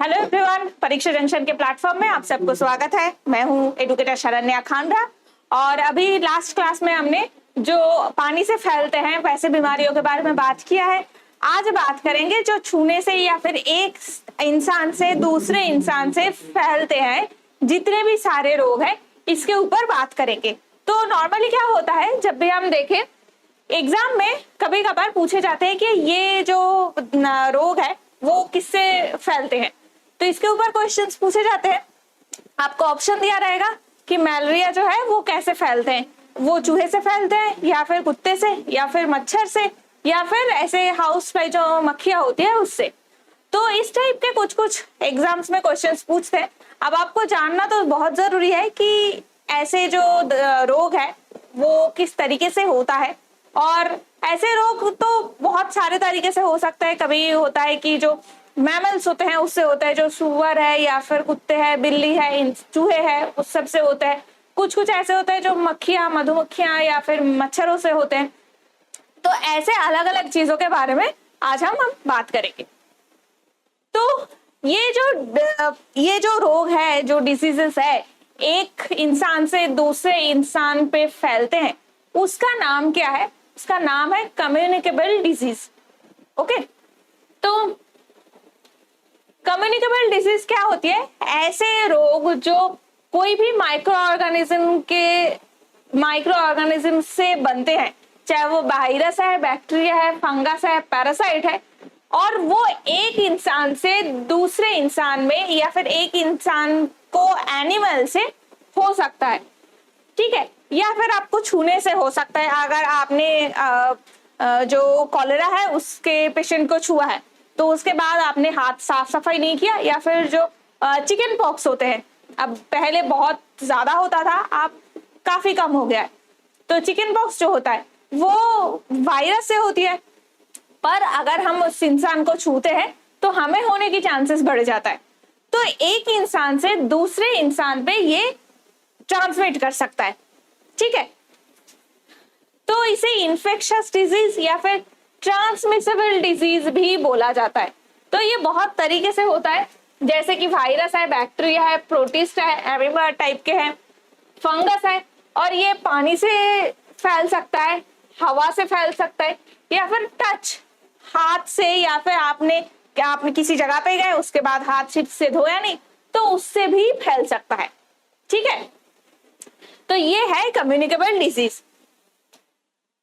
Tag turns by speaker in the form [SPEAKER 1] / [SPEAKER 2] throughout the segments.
[SPEAKER 1] Hello everyone, परीक्षा junction के platform में आप सबको स्वागत है। मैं हूं एडुकेटर शरण्या खानरा और अभी लास्ट क्लास में हमने जो पानी से फैलते हैं वैसे बीमारियों के बारे में बात किया है। आज बात करेंगे जो छूने से या फिर एक इंसान से दूसरे इंसान से फैलते हैं, जितने भी सारे रोग हैं इसके ऊपर बात करेंगे। तो नॉर्मली क्या होता है, जब भी हम देखें एग्जाम में कभी कभार पूछे जाते हैं कि ये जो रोग है वो किससे फैलते हैं, तो इसके ऊपर क्वेश्चंस पूछे जाते हैं। आपको ऑप्शन दिया रहेगा कि मलेरिया जो है वो कैसे फैलते हैं, वो चूहे से फैलते हैं या फिर कुत्ते से या फिर मच्छर से या फिर ऐसे हाउस पे जो मक्खियां होती है उससे। तो इस टाइप के कुछ कुछ एग्जाम्स में क्वेश्चंस पूछते हैं। अब आपको जानना तो बहुत जरूरी है कि ऐसे जो रोग है वो किस तरीके से होता है, और ऐसे रोग तो बहुत सारे तरीके से हो सकता है। कभी होता है कि जो मैमल्स होते हैं उससे होता है, जो सुअर है या फिर कुत्ते हैं, बिल्ली है, चूहे है, उस सब से होता है। कुछ कुछ ऐसे होते हैं जो मक्खियां, मधुमक्खियां या फिर मच्छरों से होते हैं। तो ऐसे अलग अलग चीजों के बारे में आज हम बात करेंगे। तो ये जो रोग है, जो डिसीजेस है, एक इंसान से दूसरे इंसान पे फैलते हैं, उसका नाम क्या है? उसका नाम है कम्युनिकेबल डिजीज। ओके, तो कम्युनिकेबल डिजीज क्या होती है? ऐसे रोग जो कोई भी माइक्रो ऑर्गेनिज्म से बनते हैं, चाहे वो वायरस है, बैक्टीरिया है, फंगस है, पैरासाइट है, और वो एक इंसान से दूसरे इंसान में या फिर एक इंसान को एनिमल से हो सकता है, ठीक है, या फिर आपको छूने से हो सकता है। अगर आपने जो कॉलेरा है उसके पेशेंट को छुआ है तो उसके बाद आपने हाथ साफ सफाई नहीं किया, या फिर जो चिकन पॉक्स होते हैं, अब पहले बहुत ज्यादा होता था, अब काफी कम हो गया है। तो चिकन पॉक्स जो होता है वो वायरस से होती है, पर अगर हम उस इंसान को छूते हैं तो हमें होने की चांसेस बढ़ जाता है। तो एक इंसान से दूसरे इंसान पे ये ट्रांसमिट कर सकता है, ठीक है। तो इसे इन्फेक्शियस डिजीज या फिर ट्रांसमिसेबल डिजीज भी बोला जाता है। तो ये बहुत तरीके से होता है, जैसे कि वायरस है, बैक्टीरिया है, प्रोटिस्ट है, एमीबा टाइप के हैं, फंगस है, और ये पानी से फैल सकता है, हवा से फैल सकता है, या फिर टच, हाथ से, या फिर आपने किसी जगह पे गए उसके बाद हाथ से धोया नहीं तो उससे भी फैल सकता है, ठीक है। तो ये है कम्युनिकेबल डिजीज।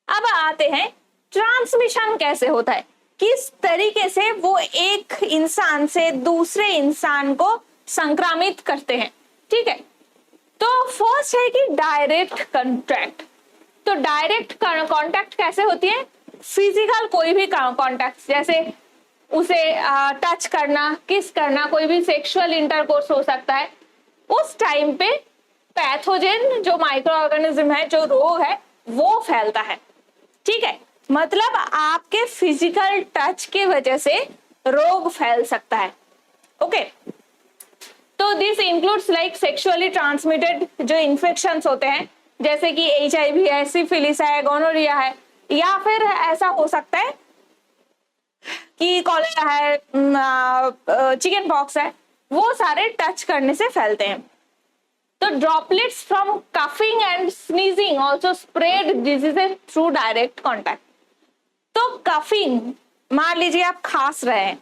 [SPEAKER 1] अब आते हैं ट्रांसमिशन कैसे होता है, किस तरीके से वो एक इंसान से दूसरे इंसान को संक्रमित करते हैं, ठीक है। तो फर्स्ट है कि डायरेक्ट कांटेक्ट। तो डायरेक्ट कांटेक्ट कैसे होती है? फिजिकल कोई भी कांटेक्ट, जैसे उसे टच करना, किस करना, कोई भी सेक्सुअल इंटरकोर्स हो सकता है। उस टाइम पे पैथोजेन जो माइक्रो ऑर्गेनिज्म है, जो रोग है, वो फैलता है, ठीक है। मतलब आपके फिजिकल टच की वजह से रोग फैल सकता है, ओके। तो this includes like sexually transmitted जो इन्फेक्शंस होते हैं, जैसे कि HIV है, सिफिलिस है, गोनोरिया है, या फिर ऐसा हो सकता है कि कॉलेरा है, चिकन पॉक्स है, वो सारे टच करने से फैलते हैं। तो droplets from coughing and sneezing also spread diseases through direct contact. तो कफिंग, मान लीजिए आप खांस रहे हैं,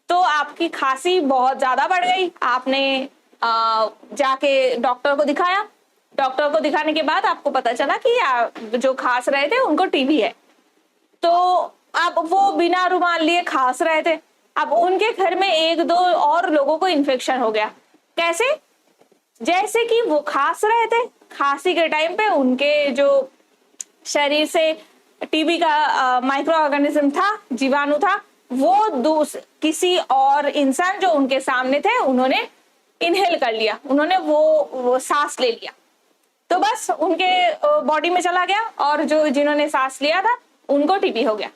[SPEAKER 1] तो आपकी खांसी बहुत ज्यादा बढ़ गई, आपने जाके डॉक्टर को दिखाया। डॉक्टर को दिखाने के बाद आपको पता चला कि जो खांस रहे थे उनको टीबी है। तो अब वो बिना रुमाल लिए खांस रहे थे, अब उनके घर में एक दो और लोगों को इन्फेक्शन हो गया। कैसे? जैसे कि वो खांस रहे थे, खांसी के टाइम पे उनके जो शरीर से टीबी का माइक्रो ऑर्गेनिज्म था, जीवाणु था, वो किसी और इंसान जो उनके सामने थे उन्होंने इनहेल कर लिया, उन्होंने वो सांस ले लिया, तो बस उनके बॉडी में चला गया, और जो जिन्होंने सांस लिया था उनको टीबी हो गया।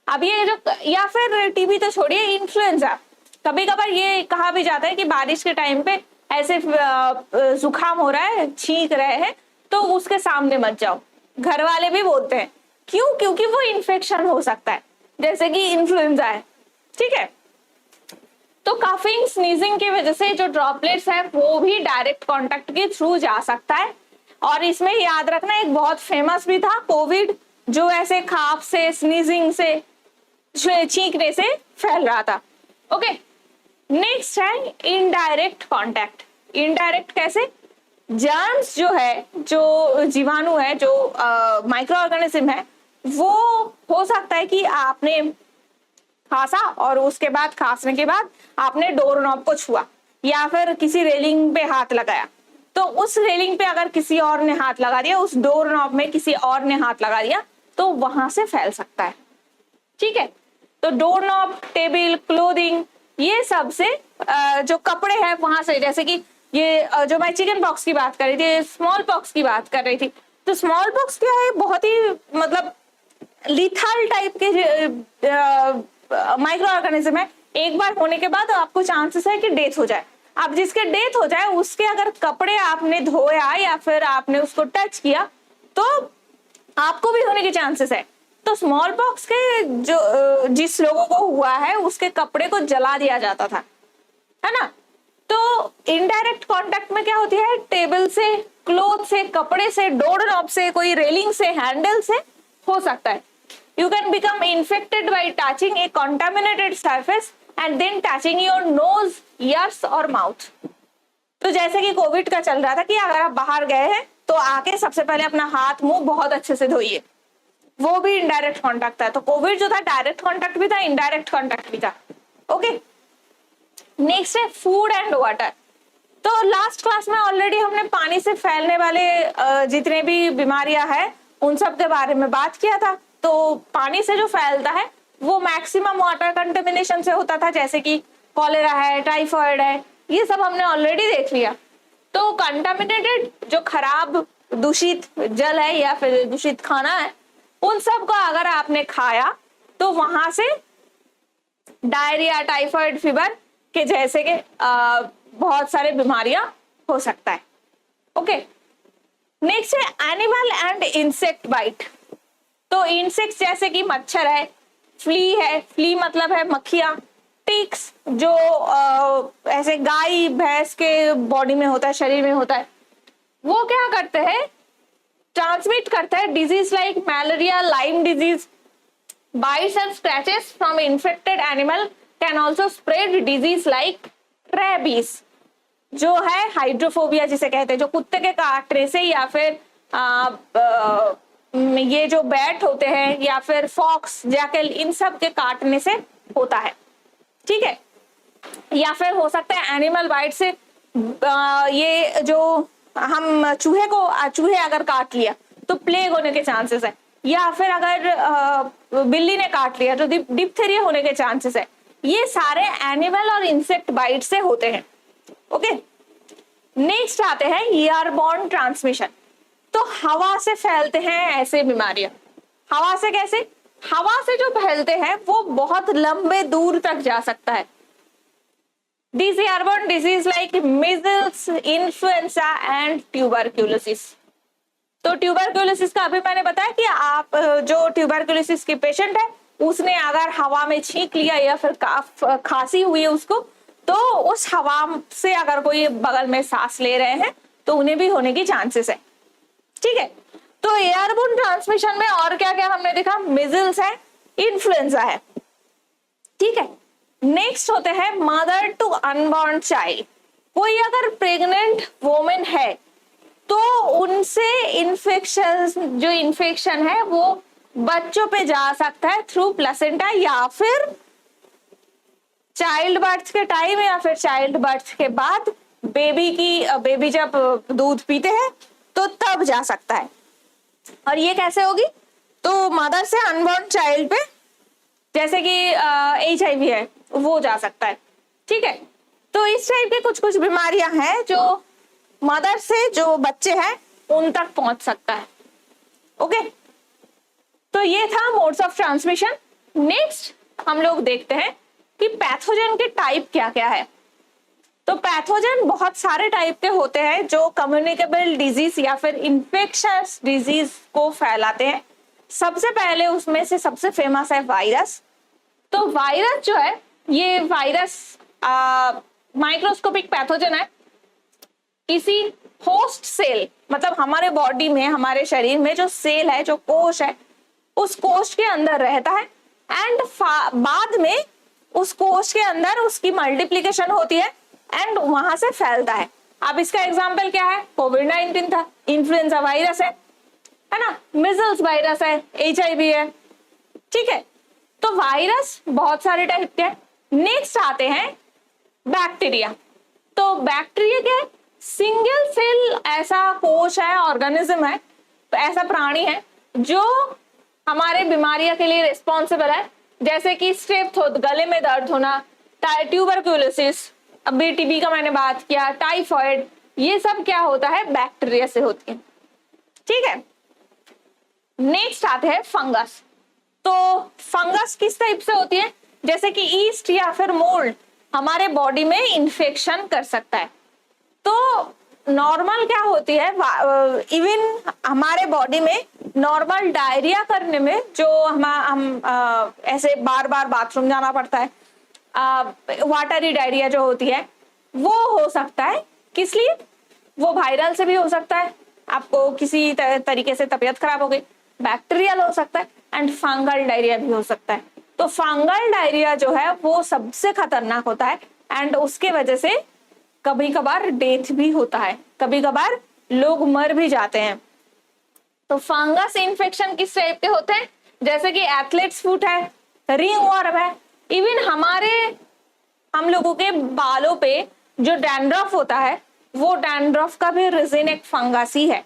[SPEAKER 1] अब ये जो, या फिर टीबी तो छोड़िए, इन्फ्लुएंजा, कभी कभार ये कहा भी जाता है कि बारिश के टाइम पे ऐसे जुकाम हो रहा है, छींक रहे हैं, तो उसके सामने मत जाओ। घर वाले भी बोलते हैं, क्यों? क्योंकि वो इन्फेक्शन हो सकता है, जैसे कि इन्फ्लुएंजा है, ठीक है। तो कफिंग स्नीजिंग की वजह से जो ड्रॉपलेट्स है वो भी डायरेक्ट कॉन्टेक्ट के थ्रू जा सकता है। और इसमें याद रखना एक बहुत फेमस भी था कोविड, जो ऐसे खांस से, स्नीजिंग से, छींकने से फैल रहा था। ओके, नेक्स्ट है इनडायरेक्ट कॉन्टैक्ट। इनडायरेक्ट कैसे? जर्म्स जो है, जो जीवाणु है, जो माइक्रो ऑर्गेनिज्म है, वो हो सकता है कि आपने खांसा और उसके बाद खांसने के बाद आपने डोर नॉब को छुआ या फिर किसी रेलिंग पे हाथ लगाया, तो उस रेलिंग पे अगर किसी और ने हाथ लगा दिया, उस डोर नॉब में किसी और ने हाथ लगा दिया, तो वहां से फैल सकता है। ठीक है, तो डोर नॉब, टेबल, क्लोथिंग, ये सब से जो कपड़े हैं वहां से, जैसे कि ये जो मैं चिकन पॉक्स की बात कर रही थी, स्मॉल पॉक्स की बात कर रही थी, तो स्मॉल पॉक्स क्या है, बहुत ही मतलब लिथल टाइप के माइक्रो ऑर्गेनिज्म है। एक बार होने के बाद आपको चांसेस है कि डेथ हो जाए। अब जिसके डेथ हो जाए उसके अगर कपड़े आपने धोया या फिर आपने उसको टच किया तो आपको भी होने के चांसेस है। तो स्मॉल पॉक्स के जो जिस लोगों को हुआ है उसके कपड़े को जला दिया जाता था, है ना। तो इनडायरेक्ट कांटेक्ट में क्या होती है, टेबल से, क्लॉथ से, कपड़े से, डोर नॉब से, कोई रेलिंग से, हैंडल से हो सकता है। You can become infected by touching a contaminated surface and then touching your nose, ears और mouth। तो जैसे कि कोविड का चल रहा था कि अगर आप बाहर गए हैं तो आके सबसे पहले अपना हाथ मुंह बहुत अच्छे से धोइए, वो भी इनडायरेक्ट कांटेक्ट था। तो कोविड जो था डायरेक्ट कांटेक्ट भी था, इनडायरेक्ट कांटेक्ट भी था। ओके, नेक्स्ट है फूड एंड वाटर। तो लास्ट क्लास में ऑलरेडी हमने पानी से फैलने वाले जितने भी बीमारियां हैं उन सब के बारे में बात किया था। तो पानी से जो फैलता है वो मैक्सिमम वाटर कंटेमिनेशन से होता था, जैसे कि कॉलेरा है, टाइफाइड है, ये सब हमने ऑलरेडी देख लिया। तो कंटामिनेटेड जो खराब दूषित जल है या फिर दूषित खाना है, उन सब को अगर आपने खाया तो वहां से डायरिया, टाइफाइड फीवर के जैसे के बहुत सारे बीमारियां हो सकता है। ओके, नेक्स्ट है एनिमल एंड इंसेक्ट बाइट। तो इंसेक्ट जैसे कि मच्छर है, फ्ली है, फ्ली मतलब है मक्खियां, टिक्स जो ऐसे गाय भैंस के बॉडी में होता है, शरीर में होता है, वो क्या करते हैं, ट्रांसमिट करता है disease like malaria, Lyme disease. Bytes and scratches from infected animal can also spread disease like rabies, जो है हाइड्रोफोबिया जिसे कहते हैं, जो कुत्ते के काटने से या फिर ये जो बैट होते हैं या फिर फॉक्स, जैकल, इन सब के काटने से होता है। ठीक है, या फिर हो सकता है एनिमल बाइट से ये जो हम चूहे अगर काट लिया तो प्लेग होने के चांसेस है, या फिर अगर बिल्ली ने काट लिया तो डिप्थेरिया होने के चांसेस है। ये सारे एनिमल और इंसेक्ट बाइट से होते हैं। ओके, नेक्स्ट आते हैं एयरबॉर्न ट्रांसमिशन। तो हवा से फैलते हैं ऐसे बीमारियां। हवा से कैसे? हवा से जो फैलते हैं वो बहुत लंबे दूर तक जा सकता है। These airborne disease like measles, influenza and tuberculosis। तो ट्यूबरक्यूलोसिस का अभी मैंने बताया कि आप जो ट्यूबरक्यूलोसिस की पेशेंट है उसने अगर हवा में छींक लिया या फिर खांसी हुई है उसको, तो उस हवा से अगर कोई बगल में सांस ले रहे हैं तो उन्हें भी होने की चांसेस है। ठीक है, तो एयरबोर्न ट्रांसमिशन में और क्या क्या हमने देखा, मिजल्स है, इन्फ्लुएंजा है। ठीक है, नेक्स्ट होते हैं मदर टू अनबॉर्न चाइल्ड। कोई अगर प्रेग्नेंट वोमेन है तो उनसे इन्फेक्शन है वो बच्चों पे जा सकता है थ्रू प्लेसेंटा या फिर चाइल्ड बर्थ के टाइम या फिर चाइल्ड बर्थ के बाद बेबी जब दूध पीते हैं तो तब जा सकता है। और ये कैसे होगी? तो मदर से अनबॉर्न चाइल्ड पे, जैसे कि HIV है, वो जा सकता है। ठीक है, तो इस टाइप के कुछ कुछ बीमारियां हैं जो मदर से जो बच्चे हैं उन तक पहुंच सकता है। ओके, तो ये था मोड्स ऑफ ट्रांसमिशन। नेक्स्ट हम लोग देखते हैं कि पैथोजन के टाइप क्या क्या है। तो पैथोजन बहुत सारे टाइप के होते हैं जो कम्युनिकेबल डिजीज या फिर इंफेक्शियस डिजीज को फैलाते हैं। सबसे पहले उसमें से सबसे फेमस है वायरस। तो वायरस जो है, ये वायरस माइक्रोस्कोपिक पैथोजन है किसी होस्ट सेल, मतलब हमारे बॉडी में, हमारे शरीर में जो सेल है, जो कोश है, उस कोश के अंदर रहता है एंड बाद में उस कोश के अंदर उसकी मल्टीप्लिकेशन होती है एंड वहां से फैलता है। अब इसका एग्जाम्पल क्या है? कोविड-19 था, इन्फ्लुएंजा वायरस है ना, मिजल्स वायरस है, HIV है, ठीक है। तो वायरस बहुत सारे टाइप के हैं। नेक्स्ट आते हैं बैक्टीरिया। तो बैक्टीरिया क्या है? सिंगल सेल ऐसा कोश है, ऑर्गेनिज्म है, तो ऐसा प्राणी है जो हमारे बीमारियों के लिए रिस्पॉन्सिबल है, जैसे कि स्ट्रेप थ्रोट, गले में दर्द होना, ट्यूबरक्यूलोसिस, अभी टीबी का मैंने बात किया, टाइफॉइड, ये सब क्या होता है? बैक्टीरिया से होती है, ठीक है। नेक्स्ट आते हैं फंगस। तो फंगस किस टाइप से होती है? जैसे कि ईस्ट या फिर मोल्ड हमारे बॉडी में इंफेक्शन कर सकता है। तो नॉर्मल क्या होती है, इवन हमारे बॉडी में नॉर्मल डायरिया करने में जो हम ऐसे बार बार बाथरूम जाना पड़ता है, वाटरी डायरिया जो होती है, वो हो सकता है। किस लिए? वो वायरल से भी हो सकता है, आपको किसी तरीके से तबीयत खराब हो गई, बैक्टीरियल हो सकता है एंड फंगल डायरिया भी हो सकता है। तो फंगल डायरिया जो है वो सबसे खतरनाक होता है एंड उसके वजह से कभी कभार डेथ भी होता है, कभी कभार लोग मर भी जाते हैं। तो फंगस इन्फेक्शन किस टाइप के होते हैं? जैसे कि एथलेट्स फुट है, रिंगवॉर्म है, इवन हम लोगों के बालों पे जो डैंड्रफ होता है, वो डैंड्रफ का भी रीजन एक फंगस ही है,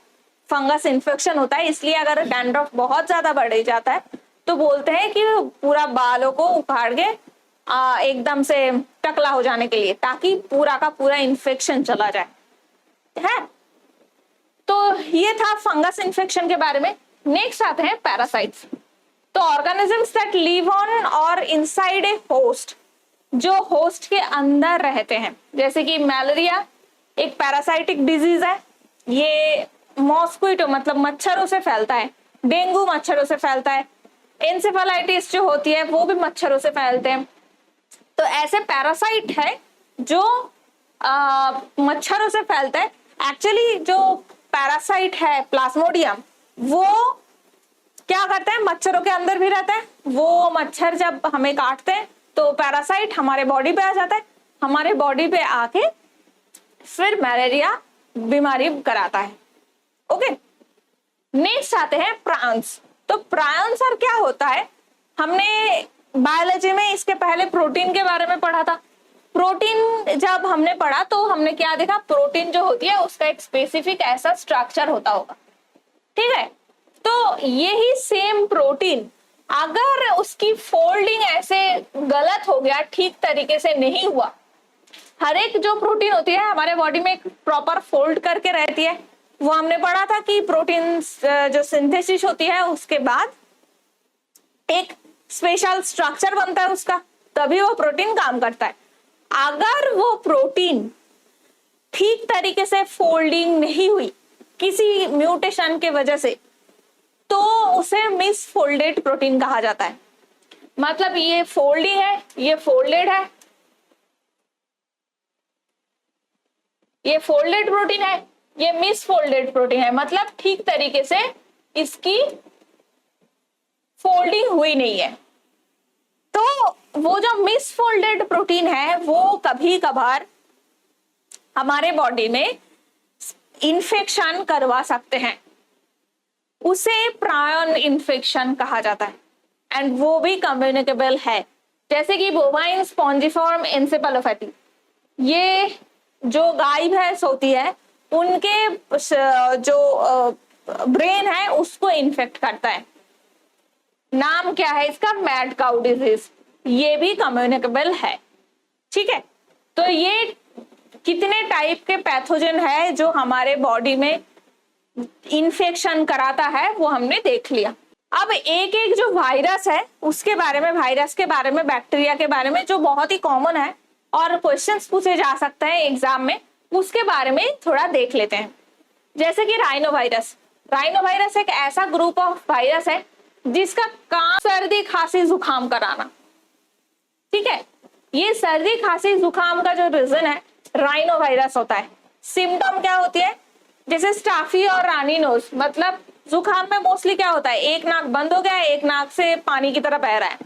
[SPEAKER 1] फंगस इन्फेक्शन होता है। इसलिए अगर डैंड्रफ बहुत ज्यादा बढ़ जाता है तो बोलते हैं कि पूरा बालों को उखाड़ के एकदम से टकला हो जाने के लिए, ताकि पूरा का पूरा इन्फेक्शन चला जाए, है। तो ये था फंगस इन्फेक्शन के बारे में। नेक्स्ट आते हैं पैरासाइट्स। तो ऑर्गेनिजम्स दैट लिव ऑन और इनसाइड ए होस्ट, जो होस्ट के अंदर रहते हैं, जैसे कि मलेरिया एक पैरासाइटिक डिजीज है, ये मॉस्क्विटो मतलब मच्छरों से फैलता है, डेंगू मच्छरों से फैलता है, एंसेफेलाइटिस जो होती है वो भी मच्छरों से फैलते हैं। तो ऐसे पैरासाइट है जो मच्छरों से फैलता है। एक्चुअली जो पैरासाइट है प्लाज्मोडियम, वो क्या करता है? मच्छरों के अंदर भी रहता है। वो मच्छर जब हमें काटते हैं तो पैरासाइट हमारे बॉडी पे आ जाता है, हमारे बॉडी पे आके फिर मलेरिया बीमारी कराता है। ओके, नेक्स्ट आते हैं प्रायंस। तो प्रायंस और क्या होता है? हमने बायोलॉजी में इसके पहले प्रोटीन के बारे में पढ़ा था। प्रोटीन जब हमने पढ़ा तो हमने क्या देखा? प्रोटीन जो होती है उसका एक स्पेसिफिक ऐसा स्ट्रक्चर होता होगा, ठीक है। तो यही सेम प्रोटीन अगर उसकी फोल्डिंग ऐसे गलत हो गया, ठीक तरीके से नहीं हुआ, हर एक जो प्रोटीन होती है हमारे बॉडी में एक प्रॉपर फोल्ड करके रहती है। वो हमने पढ़ा था कि प्रोटीन जो सिंथेसिस होती है उसके बाद एक स्पेशल स्ट्रक्चर बनता है उसका, तभी वो प्रोटीन काम करता है। अगर वो प्रोटीन ठीक तरीके से फोल्डिंग नहीं हुई किसी म्यूटेशन के वजह से, तो उसे मिसफोल्डेड प्रोटीन कहा जाता है। मतलब ये फोल्डिंग है, ये फोल्डेड है, ये फोल्डेड प्रोटीन है, ये मिसफोल्डेड प्रोटीन है, मतलब ठीक तरीके से इसकी फोल्डिंग हुई नहीं है। तो वो जो मिसफोल्डेड प्रोटीन है वो कभी कभार हमारे बॉडी में इन्फेक्शन करवा सकते हैं, उसे प्रायन इन्फेक्शन कहा जाता है एंड वो भी कम्युनिकेबल है। जैसे कि बोवाइन स्पॉन्जिफॉर्म एन्सेफेलोपैथी, ये जो गाय भैंस होती है उनके जो ब्रेन है उसको इन्फेक्ट करता है। नाम क्या है इसका? Mad cow disease. ये भी कम्युनिकेबल है, ठीक है। तो ये कितने टाइप के पैथोजन है जो हमारे बॉडी में इन्फेक्शन कराता है वो हमने देख लिया। अब एक एक जो वायरस है उसके बारे में, वायरस के बारे में, बैक्टीरिया के बारे में जो बहुत ही कॉमन है और क्वेश्चंस पूछे जा सकते हैं एग्जाम में, उसके बारे में थोड़ा देख लेते हैं। जैसे कि राइनोवायरस। राइनोवायरस एक ऐसा ग्रुप ऑफ वायरस है जिसका काम सर्दी, खांसी, जुकाम कराना, ठीक है। ये सर्दी खांसी जुकाम का जो रीजन है राइनो वायरस होता है। सिम्टम क्या होती है, जैसे स्टाफी और रानी नोज, मतलब जुकाम में मोस्टली क्या होता है, एक नाक बंद हो गया है, एक नाक से पानी की तरह बह रहा है,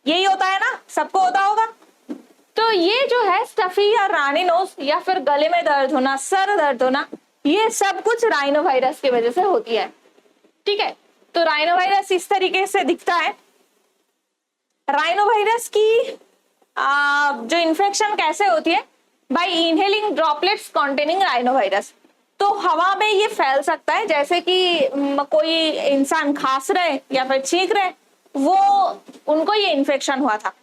[SPEAKER 1] यही होता है ना, सबको होता होगा। तो ये जो है स्टफी या रानी नोज या फिर गले में दर्द होना, सर दर्द होना, ये सब कुछ राइनो वायरस की वजह से होती है। ठीक है, तो राइनो वायरस इस तरीके से दिखता है। राइनो वायरस की जो इन्फेक्शन कैसे होती है, bye inhaling droplets containing rhino virus. तो हवा में ये फैल सकता है, जैसे कि कोई इंसान खांस रहे या फिर छींक रहे, वो उनको ये इन्फेक्शन हुआ था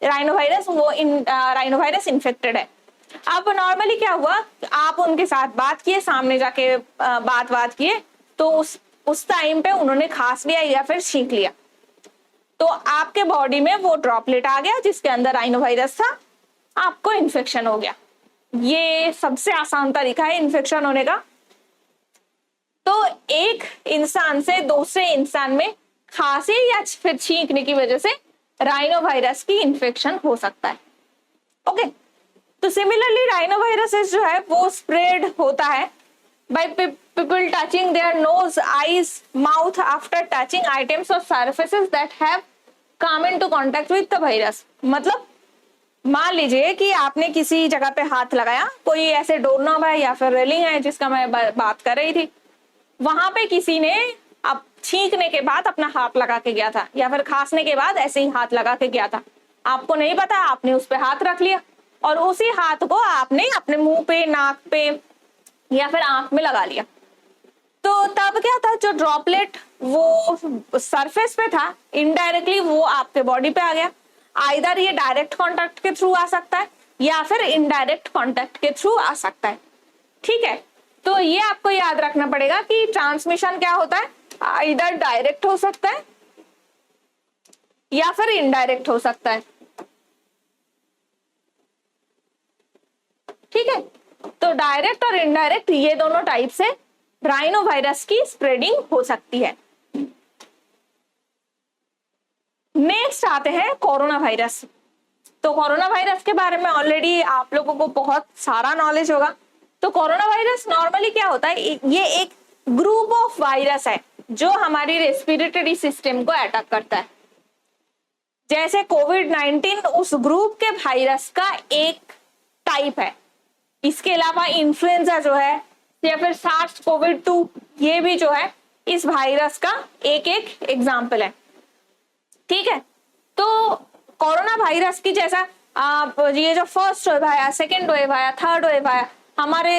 [SPEAKER 1] राइनो वायरस, वो राइनो वायरस इन्फेक्टेड है। अब नॉर्मली क्या हुआ, आप उनके साथ बात किए, सामने जाके बात किए, तो उस टाइम पे उन्होंने खांस लिया या फिर छींक लिया, तो आपके बॉडी में वो ड्रॉपलेट आ गया जिसके अंदर राइनो वायरस था, आपको इन्फेक्शन हो गया। ये सबसे आसान तरीका है इन्फेक्शन होने का। तो एक इंसान से दूसरे इंसान में खांसी या फिर छींकने की वजह से राइनो वायरस की इन्फेक्शन हो सकता है। ओके, तो सिमिलरली राइनो वायरस जो है वो स्प्रेड होता है by people touching their nose, eyes, mouth after touching items or surfaces that have come into contact with the virus। मतलब मान लीजिए कि आपने किसी जगह पे हाथ लगाया, कोई ऐसे डोरनॉब है या फिर रेलिंग है जिसका मैं बात कर रही थी, वहां पे किसी ने अब छींकने के बाद अपना हाथ लगा के गया था या फिर खांसने के बाद ऐसे ही हाथ लगा के गया था, आपको नहीं पता, आपने उस पे हाथ रख लिया और उसी हाथ को आपने अपने मुंह पे, नाक पे या फिर आंख में लगा लिया। तो तब क्या था, जो ड्रॉपलेट वो सरफेस पे था, इनडायरेक्टली वो आपके बॉडी पे आ गया। आइदर ये डायरेक्ट कांटेक्ट के थ्रू आ सकता है या फिर इनडायरेक्ट कांटेक्ट के थ्रू आ सकता है। ठीक है, तो ये आपको याद रखना पड़ेगा कि ट्रांसमिशन क्या होता है, आइदर डायरेक्ट हो सकता है या फिर इनडायरेक्ट हो सकता है। ठीक है, तो डायरेक्ट और इनडायरेक्ट ये दोनों टाइप से राइनो वायरस की स्प्रेडिंग हो सकती है। नेक्स्ट आते हैं कोरोना वायरस। तो कोरोना वायरस के बारे में ऑलरेडी आप लोगों को बहुत सारा नॉलेज होगा। तो कोरोना वायरस नॉर्मली क्या होता है, ये एक ग्रुप ऑफ वायरस है जो हमारी रेस्पिरेटरी सिस्टम को अटैक करता है। जैसे कोविड-19 उस ग्रुप के वायरस का एक टाइप है। इसके अलावा इन्फ्लुएंजा जो है या फिर सार्स कोविड-2, ये भी जो है इस वायरस का एक एक एग्जाम्पल है। ठीक है, तो कोरोना वायरस की जैसा ये जो फर्स्ट वेव आया, सेकेंड वेव आया, थर्ड वेव आया, हमारे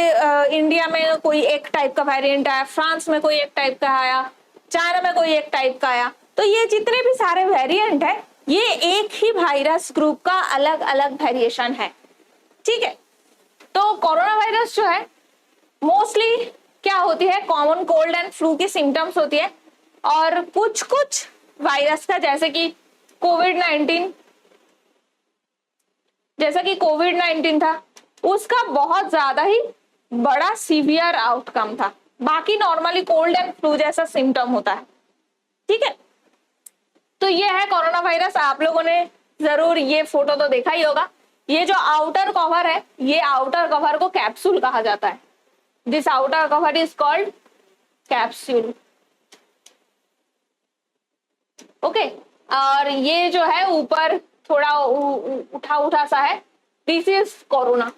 [SPEAKER 1] इंडिया में कोई एक टाइप का वेरिएंट आया, फ्रांस में कोई एक टाइप का आया, चाइना में कोई एक टाइप का आया, तो ये जितने भी सारे वेरिएंट है ये एक ही वायरस ग्रुप का अलग अलग वेरिएशन है। ठीक है, तो कोरोना वायरस जो है मोस्टली क्या होती है, कॉमन कोल्ड एंड फ्लू की सिम्टम्स होती है। और कुछ कुछ वायरस का जैसे कि कोविड-19 था, उसका बहुत ज्यादा ही बड़ा सीवियर आउटकम था। बाकी नॉर्मली कोल्ड एंड फ्लू जैसा सिम्टम होता है। ठीक है, तो ये है कोरोना वायरस। आप लोगों ने जरूर ये फोटो तो देखा ही होगा। ये जो आउटर कवर है, ये आउटर कवर को कैप्सूल कहा जाता है। This outer cover is called capsule. Okay, और ये जो है ऊपर थोड़ा उठा उठा सा है, दिस इज कोरोना।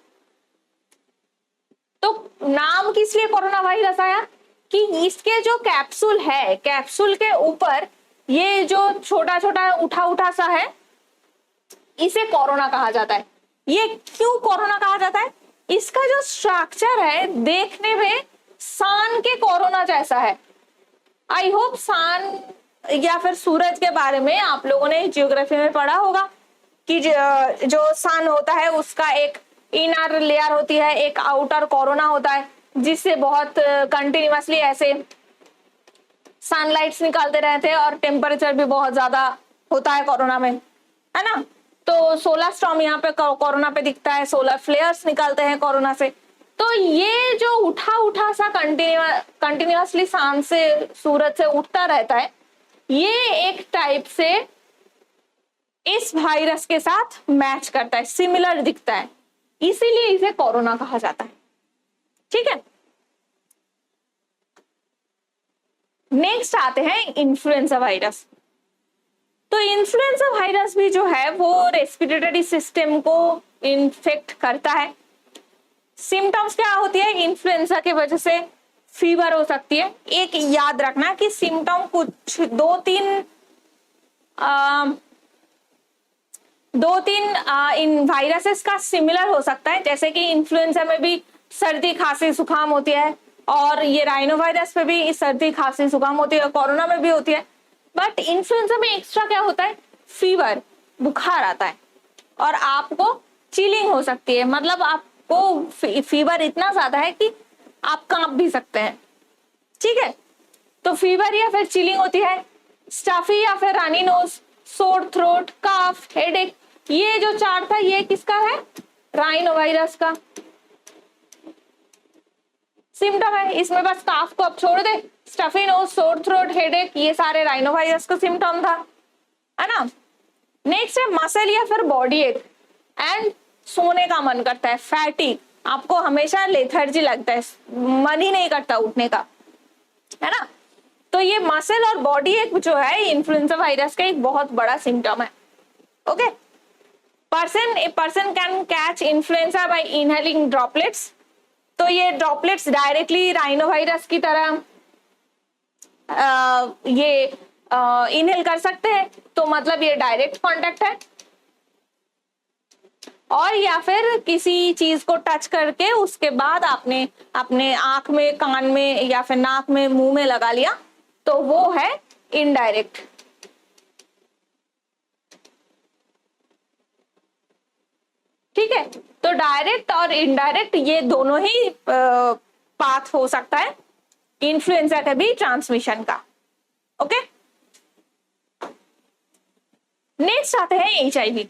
[SPEAKER 1] तो नाम किस लिए कोरोना वायरस आया कि इसके जो कैप्सूल है, कैप्सूल के ऊपर ये जो छोटा छोटा उठा उठा सा है, इसे कोरोना कहा जाता है। ये क्यों कोरोना कहा जाता है, इसका जो स्ट्रक्चर है देखने में सान के कोरोना जैसा है। आई होप सान या फिर सूरज के बारे में आप लोगों ने जियोग्राफी में पढ़ा होगा कि जो सन होता है उसका एक इनर लेयर होती है, एक आउटर कोरोना होता है, जिससे बहुत कंटिन्यूअसली ऐसे सनलाइट्स निकालते रहते हैं और टेम्परेचर भी बहुत ज्यादा होता है कोरोना में, है ना। तो सोलर स्टॉर्म यहाँ पे कोरोना पे दिखता है, सोलर फ्लेयर्स निकलते हैं कोरोना से। तो ये जो उठा उठा सा कंटिन्यूअसली सन से सूरज से उठता रहता है, ये एक टाइप से इस वायरस के साथ मैच करता है, सिमिलर दिखता है, इसीलिए इसे कोरोना कहा जाता है। ठीक है, नेक्स्ट आते हैं इन्फ्लुएंजा वायरस। तो इन्फ्लुएंजा वायरस भी जो है वो रेस्पिरेटरी सिस्टम को इन्फेक्ट करता है। सिम्टम्स क्या होती है इन्फ्लुएंजा की वजह से? फीवर हो सकती है। एक याद रखना कि सिम्टम कुछ दो तीन इन वायरसेस का सिमिलर हो सकता है, जैसे कि इन्फ्लुएंजा में भी सर्दी खांसी जुकाम होती है, और ये राइनो वायरस में भी सर्दी खांसी जुकाम होती है, कोरोना में भी होती है। बट इन्फ्लुएंजा में एक्स्ट्रा क्या होता है? फीवर, बुखार आता है, और आपको चिलिंग हो सकती है, मतलब आपको फीवर इतना ज्यादा है कि आप कांप भी सकते हैं। ठीक है, तो फीवर या फिर चिलिंग होती है। स्टफी या फिर रनी नोज, सोर थ्रोट, कफ, हेडेक, ये जो चार था ये किसका है? राइनो वायरस का सिम्टम है। इसमें बस काफ को अब छोड़ दे, stuffy knows, sore throat, headache, ये सारे राइनो वायरस का सिम्टम था, है ना। नेक्स्ट है मसल या फिर बॉडी एक एंड सोने का मन करता है, फैटिक, आपको हमेशा लेथर्जी लगता है, मन ही नहीं करता उठने का, है ना। तो ये मसल और बॉडी एक जो है इन्फ्लुएंजा वायरस का एक बहुत बड़ा सिम्टम है। Okay, a person can catch influenza bye inhaling droplets. तो ये ड्रॉपलेट्स डायरेक्टली राइनो वायरस की तरह ये इनहेल कर सकते हैं, तो मतलब ये डायरेक्ट कांटेक्ट है। और या फिर किसी चीज को टच करके उसके बाद आपने अपने आंख में, कान में या फिर नाक में, मुंह में लगा लिया, तो वो है इनडायरेक्ट। ठीक है, तो डायरेक्ट और इनडायरेक्ट ये दोनों ही पाथ हो सकता है इन्फ्लुएंजा के भी ट्रांसमिशन का। ओके, नेक्स्ट आते हैं HIV।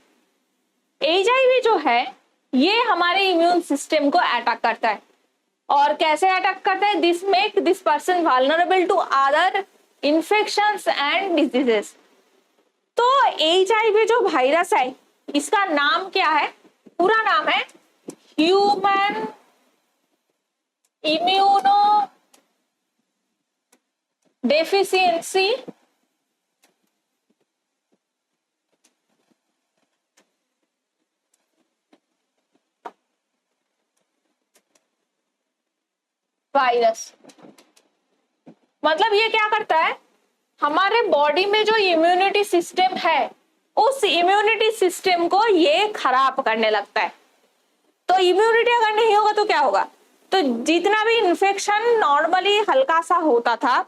[SPEAKER 1] HIV जो है ये हमारे इम्यून सिस्टम को अटैक करता है, और कैसे अटैक करता है? This make this person vulnerable to other infections and diseases. तो HIV जो वायरस है इसका नाम क्या है? पूरा नाम है ह्यूमन इम्यूनो डेफिशिएंसी वायरस। मतलब ये क्या करता है? हमारे बॉडी में जो इम्यूनिटी सिस्टम है उस इम्यूनिटी सिस्टम को ये खराब करने लगता है। तो इम्यूनिटी अगर नहीं होगा तो क्या होगा? तो जितना भी इन्फेक्शन नॉर्मली हल्का सा होता था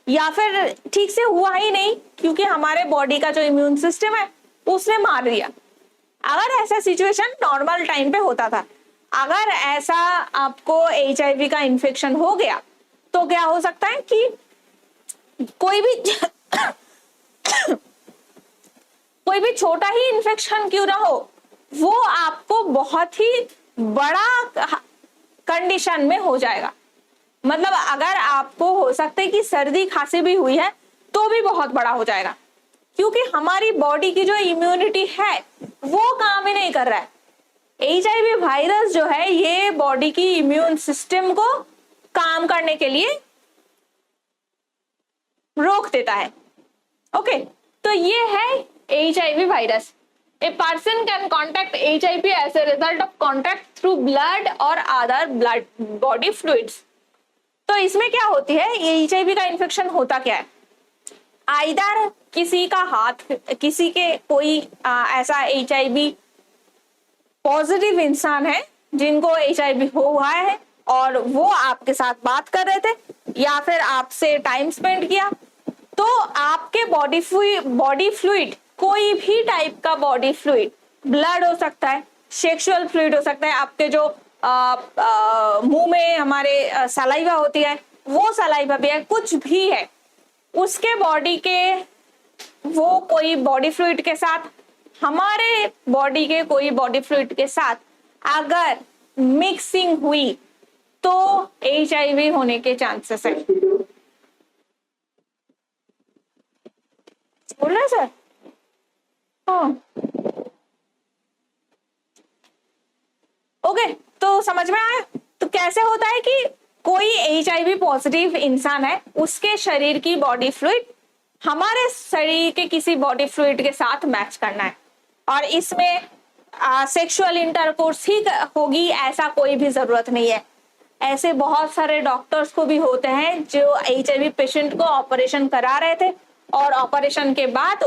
[SPEAKER 1] या फिर ठीक से हुआ ही नहीं, क्योंकि हमारे बॉडी का जो इम्यून सिस्टम है उसने मार दिया। अगर ऐसा सिचुएशन नॉर्मल टाइम पे होता था, अगर ऐसा आपको HIV का इन्फेक्शन हो गया तो क्या हो सकता है कि कोई भी छोटा ही इन्फेक्शन क्यों ना हो, वो आपको बहुत ही बड़ा कंडीशन में हो जाएगा। मतलब अगर आपको हो सकता है कि सर्दी खांसी भी हुई है तो भी बहुत बड़ा हो जाएगा, क्योंकि हमारी बॉडी की जो इम्यूनिटी है वो काम ही नहीं कर रहा है। HIV वायरस जो है ये बॉडी की इम्यून सिस्टम को काम करने के लिए रोक देता है। ओके, तो ये है HIV virus. A person can contact HIV as a result of contact through blood or other blood body fluids। तो इसमें क्या होती है? HIV का इन्फेक्शन होता क्या है? आइदर किसी का हाथ, किसी के कोई ऐसा HIV पॉजिटिव इंसान है जिनको HIV हुआ है और वो आपके साथ बात कर रहे थे या फिर आपसे टाइम स्पेंड किया, तो आपके बॉडी फ्लूइड, कोई भी टाइप का बॉडी फ्लूइड, ब्लड हो सकता है, सेक्सुअल फ्लूइड हो सकता है, आपके जो मुंह में हमारे सलाइवा होती है वो सलाइवा भी है, कुछ भी है, उसके बॉडी के वो कोई बॉडी फ्लूइड के साथ हमारे बॉडी के कोई बॉडी फ्लूइड के साथ अगर मिक्सिंग हुई तो HIV होने के चांसेस है। बोल रहे सर? ओके, तो समझ में आया। तो कैसे होता है कि कोई HIV पॉजिटिव इंसान है, उसके शरीर की बॉडी फ्लूइड हमारे शरीर के किसी बॉडी फ्लूइड के साथ मैच करना है, और इसमें सेक्सुअल इंटरकोर्स ही होगी ऐसा कोई भी जरूरत नहीं है। ऐसे बहुत सारे डॉक्टर्स को भी होते हैं जो HIV पेशेंट को ऑपरेशन करा रहे थे, और ऑपरेशन के बाद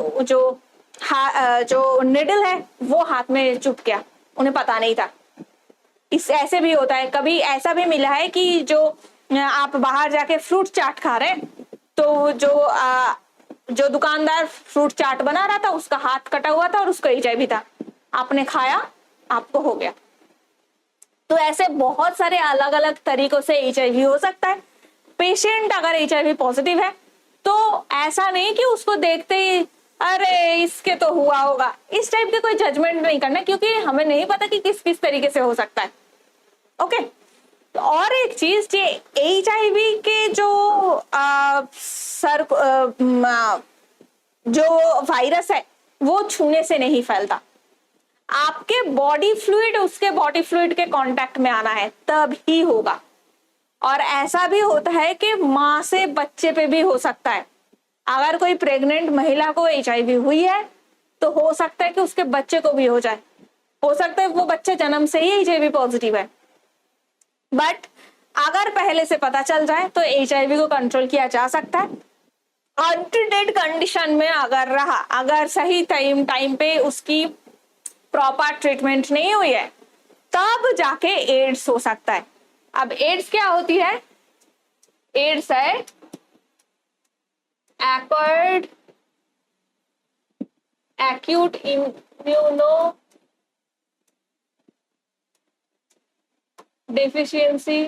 [SPEAKER 1] जो निडल है वो हाथ में चुभ गया, उन्हें पता नहीं था। इस ऐसे भी होता है, कभी ऐसा भी मिला है कि जो आप बाहर जाके फ्रूट चाट खा रहे हैं, तो जो दुकानदार फ्रूट चाट बना रहा था उसका हाथ कटा हुआ था और उसको HIV था, आपने खाया, आपको हो गया। तो ऐसे बहुत सारे अलग अलग तरीकों से HIV हो सकता है। पेशेंट अगर HIV पॉजिटिव है तो ऐसा नहीं कि उसको देखते ही अरे इसके तो हुआ होगा, इस टाइप के कोई जजमेंट नहीं करना, क्योंकि हमें नहीं पता कि किस किस तरीके से हो सकता है। ओके, तो और एक चीज, HIV के जो वायरस है वो छूने से नहीं फैलता। आपके बॉडी फ्लूइड उसके बॉडी फ्लूइड के कांटेक्ट में आना है तब ही होगा। और ऐसा भी होता है कि मां से बच्चे पे भी हो सकता है। अगर कोई प्रेग्नेंट महिला को HIV हुई है तो हो सकता है कि उसके बच्चे को भी हो जाए, हो सकता है वो बच्चे जन्म से ही HIV पॉजिटिव है। बट अगर पहले से पता चल जाए तो HIV को कंट्रोल किया जा सकता है। अनट्रीटेड कंडीशन में अगर रहा, अगर सही टाइम पे उसकी प्रॉपर ट्रीटमेंट नहीं हुई है, तब जाके एड्स हो सकता है। अब एड्स क्या होती है? एड्स है acute immuno deficiency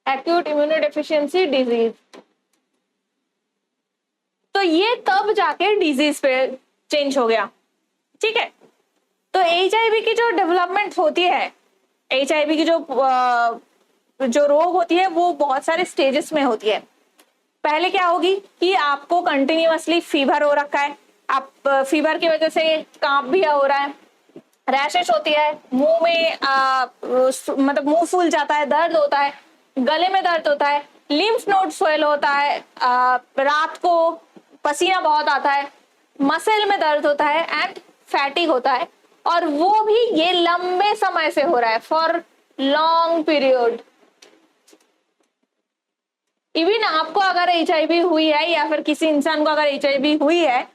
[SPEAKER 1] acute immunodeficiency disease. तो ये तब जाके डिजीज पे चेंज हो गया। ठीक है, तो HIV की जो डेवलपमेंट होती है, HIV की जो रोग होती है वो बहुत सारे स्टेजेस में होती है। पहले क्या होगी कि आपको कंटिन्यूअसली फीवर हो रखा है, आप फीवर की वजह से कांप भी हो रहा है, रैशेस होती है, मुंह में मतलब मुंह फूल जाता है, दर्द होता है, गले में दर्द होता है, लिम्फ नोड स्वेल होता है, रात को पसीना बहुत आता है, मसल में दर्द होता है एंड फैटिक होता है, और वो भी ये लंबे समय से हो रहा है, फॉर लॉन्ग पीरियड। इवन आपको अगर HIV हुई है या फिर किसी इंसान को अगर HIV हुई है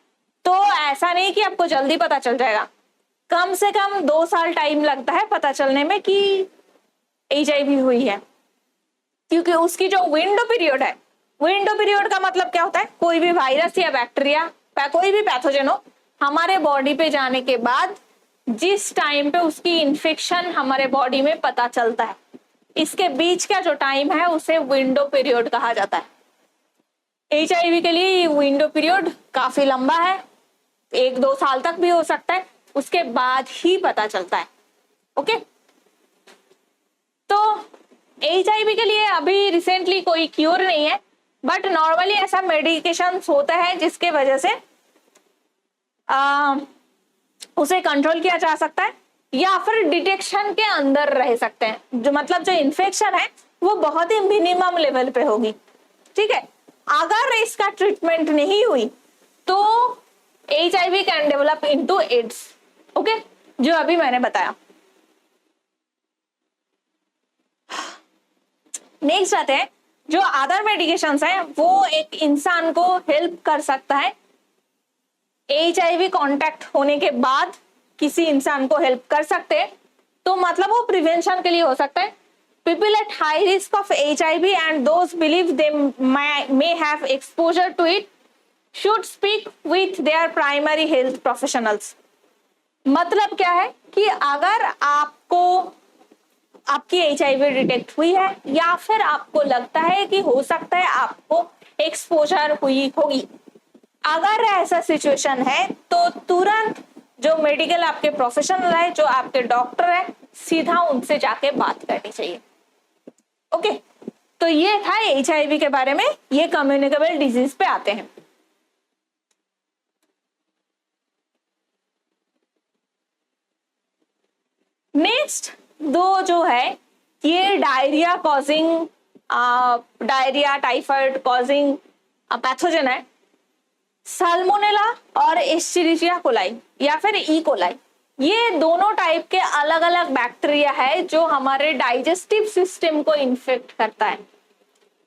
[SPEAKER 1] तो ऐसा नहीं कि आपको जल्दी पता चल जाएगा, कम से कम 2 साल टाइम लगता है पता चलने में कि HIV हुई है, क्योंकि उसकी जो विंडो पीरियड है, विंडो पीरियड का मतलब क्या होता है? कोई भी वायरस या बैक्टीरिया, कोई भी पैथोजन हो, हमारे बॉडी पे जाने के बाद जिस टाइम पे उसकी इन्फेक्शन हमारे बॉडी में पता चलता है, इसके बीच का जो टाइम है उसे विंडो पीरियड कहा जाता है। HIV के लिए विंडो पीरियड काफी लंबा है, 1-2 साल तक भी हो सकता है, उसके बाद ही पता चलता है। ओके, तो HIV के लिए अभी रिसेंटली कोई क्योर नहीं है, बट नॉर्मली ऐसा मेडिकेशन होता है जिसके वजह से उसे कंट्रोल किया जा सकता है, या फिर डिटेक्शन के अंदर रह सकते हैं, जो मतलब जो इन्फेक्शन है वो बहुत ही मिनिमम लेवल पे होगी। ठीक है, अगर इसका ट्रीटमेंट नहीं हुई तो HIV can develop into AIDS. Okay, जो अभी मैंने बताया। नेक्स्ट आते हैं, जो अदर मेडिकेशंस हैं वो एक इंसान को हेल्प कर सकता है HIV कांटेक्ट होने के बाद, किसी इंसान को हेल्प कर सकते हैं, तो मतलब वो प्रिवेंशन के लिए हो सकता है। People at high risk of HIV and those believe they may have exposure to it should speak with their primary health professionals। मतलब क्या है कि अगर आपको आपकी HIV डिटेक्ट हुई है या फिर आपको लगता है कि हो सकता है आपको एक्सपोजर हुई होगी, अगर ऐसा सिचुएशन है तो तुरंत जो मेडिकल आपके प्रोफेशनल है, जो आपके डॉक्टर है, सीधा उनसे जाके बात करनी चाहिए। ओके, तो ये था HIV के बारे में, ये कम्युनिकेबल डिजीज पे आते हैं। नेक्स्ट दो जो है ये diarrhoea causing, diarrhoea typhoid causing pathogen है, साल्मोनेला और एस्चेरिचिया कोलाई या फिर ई कोलाई। ये दोनों टाइप के अलग अलग बैक्टीरिया है जो हमारे डाइजेस्टिव सिस्टम को इन्फेक्ट करता है।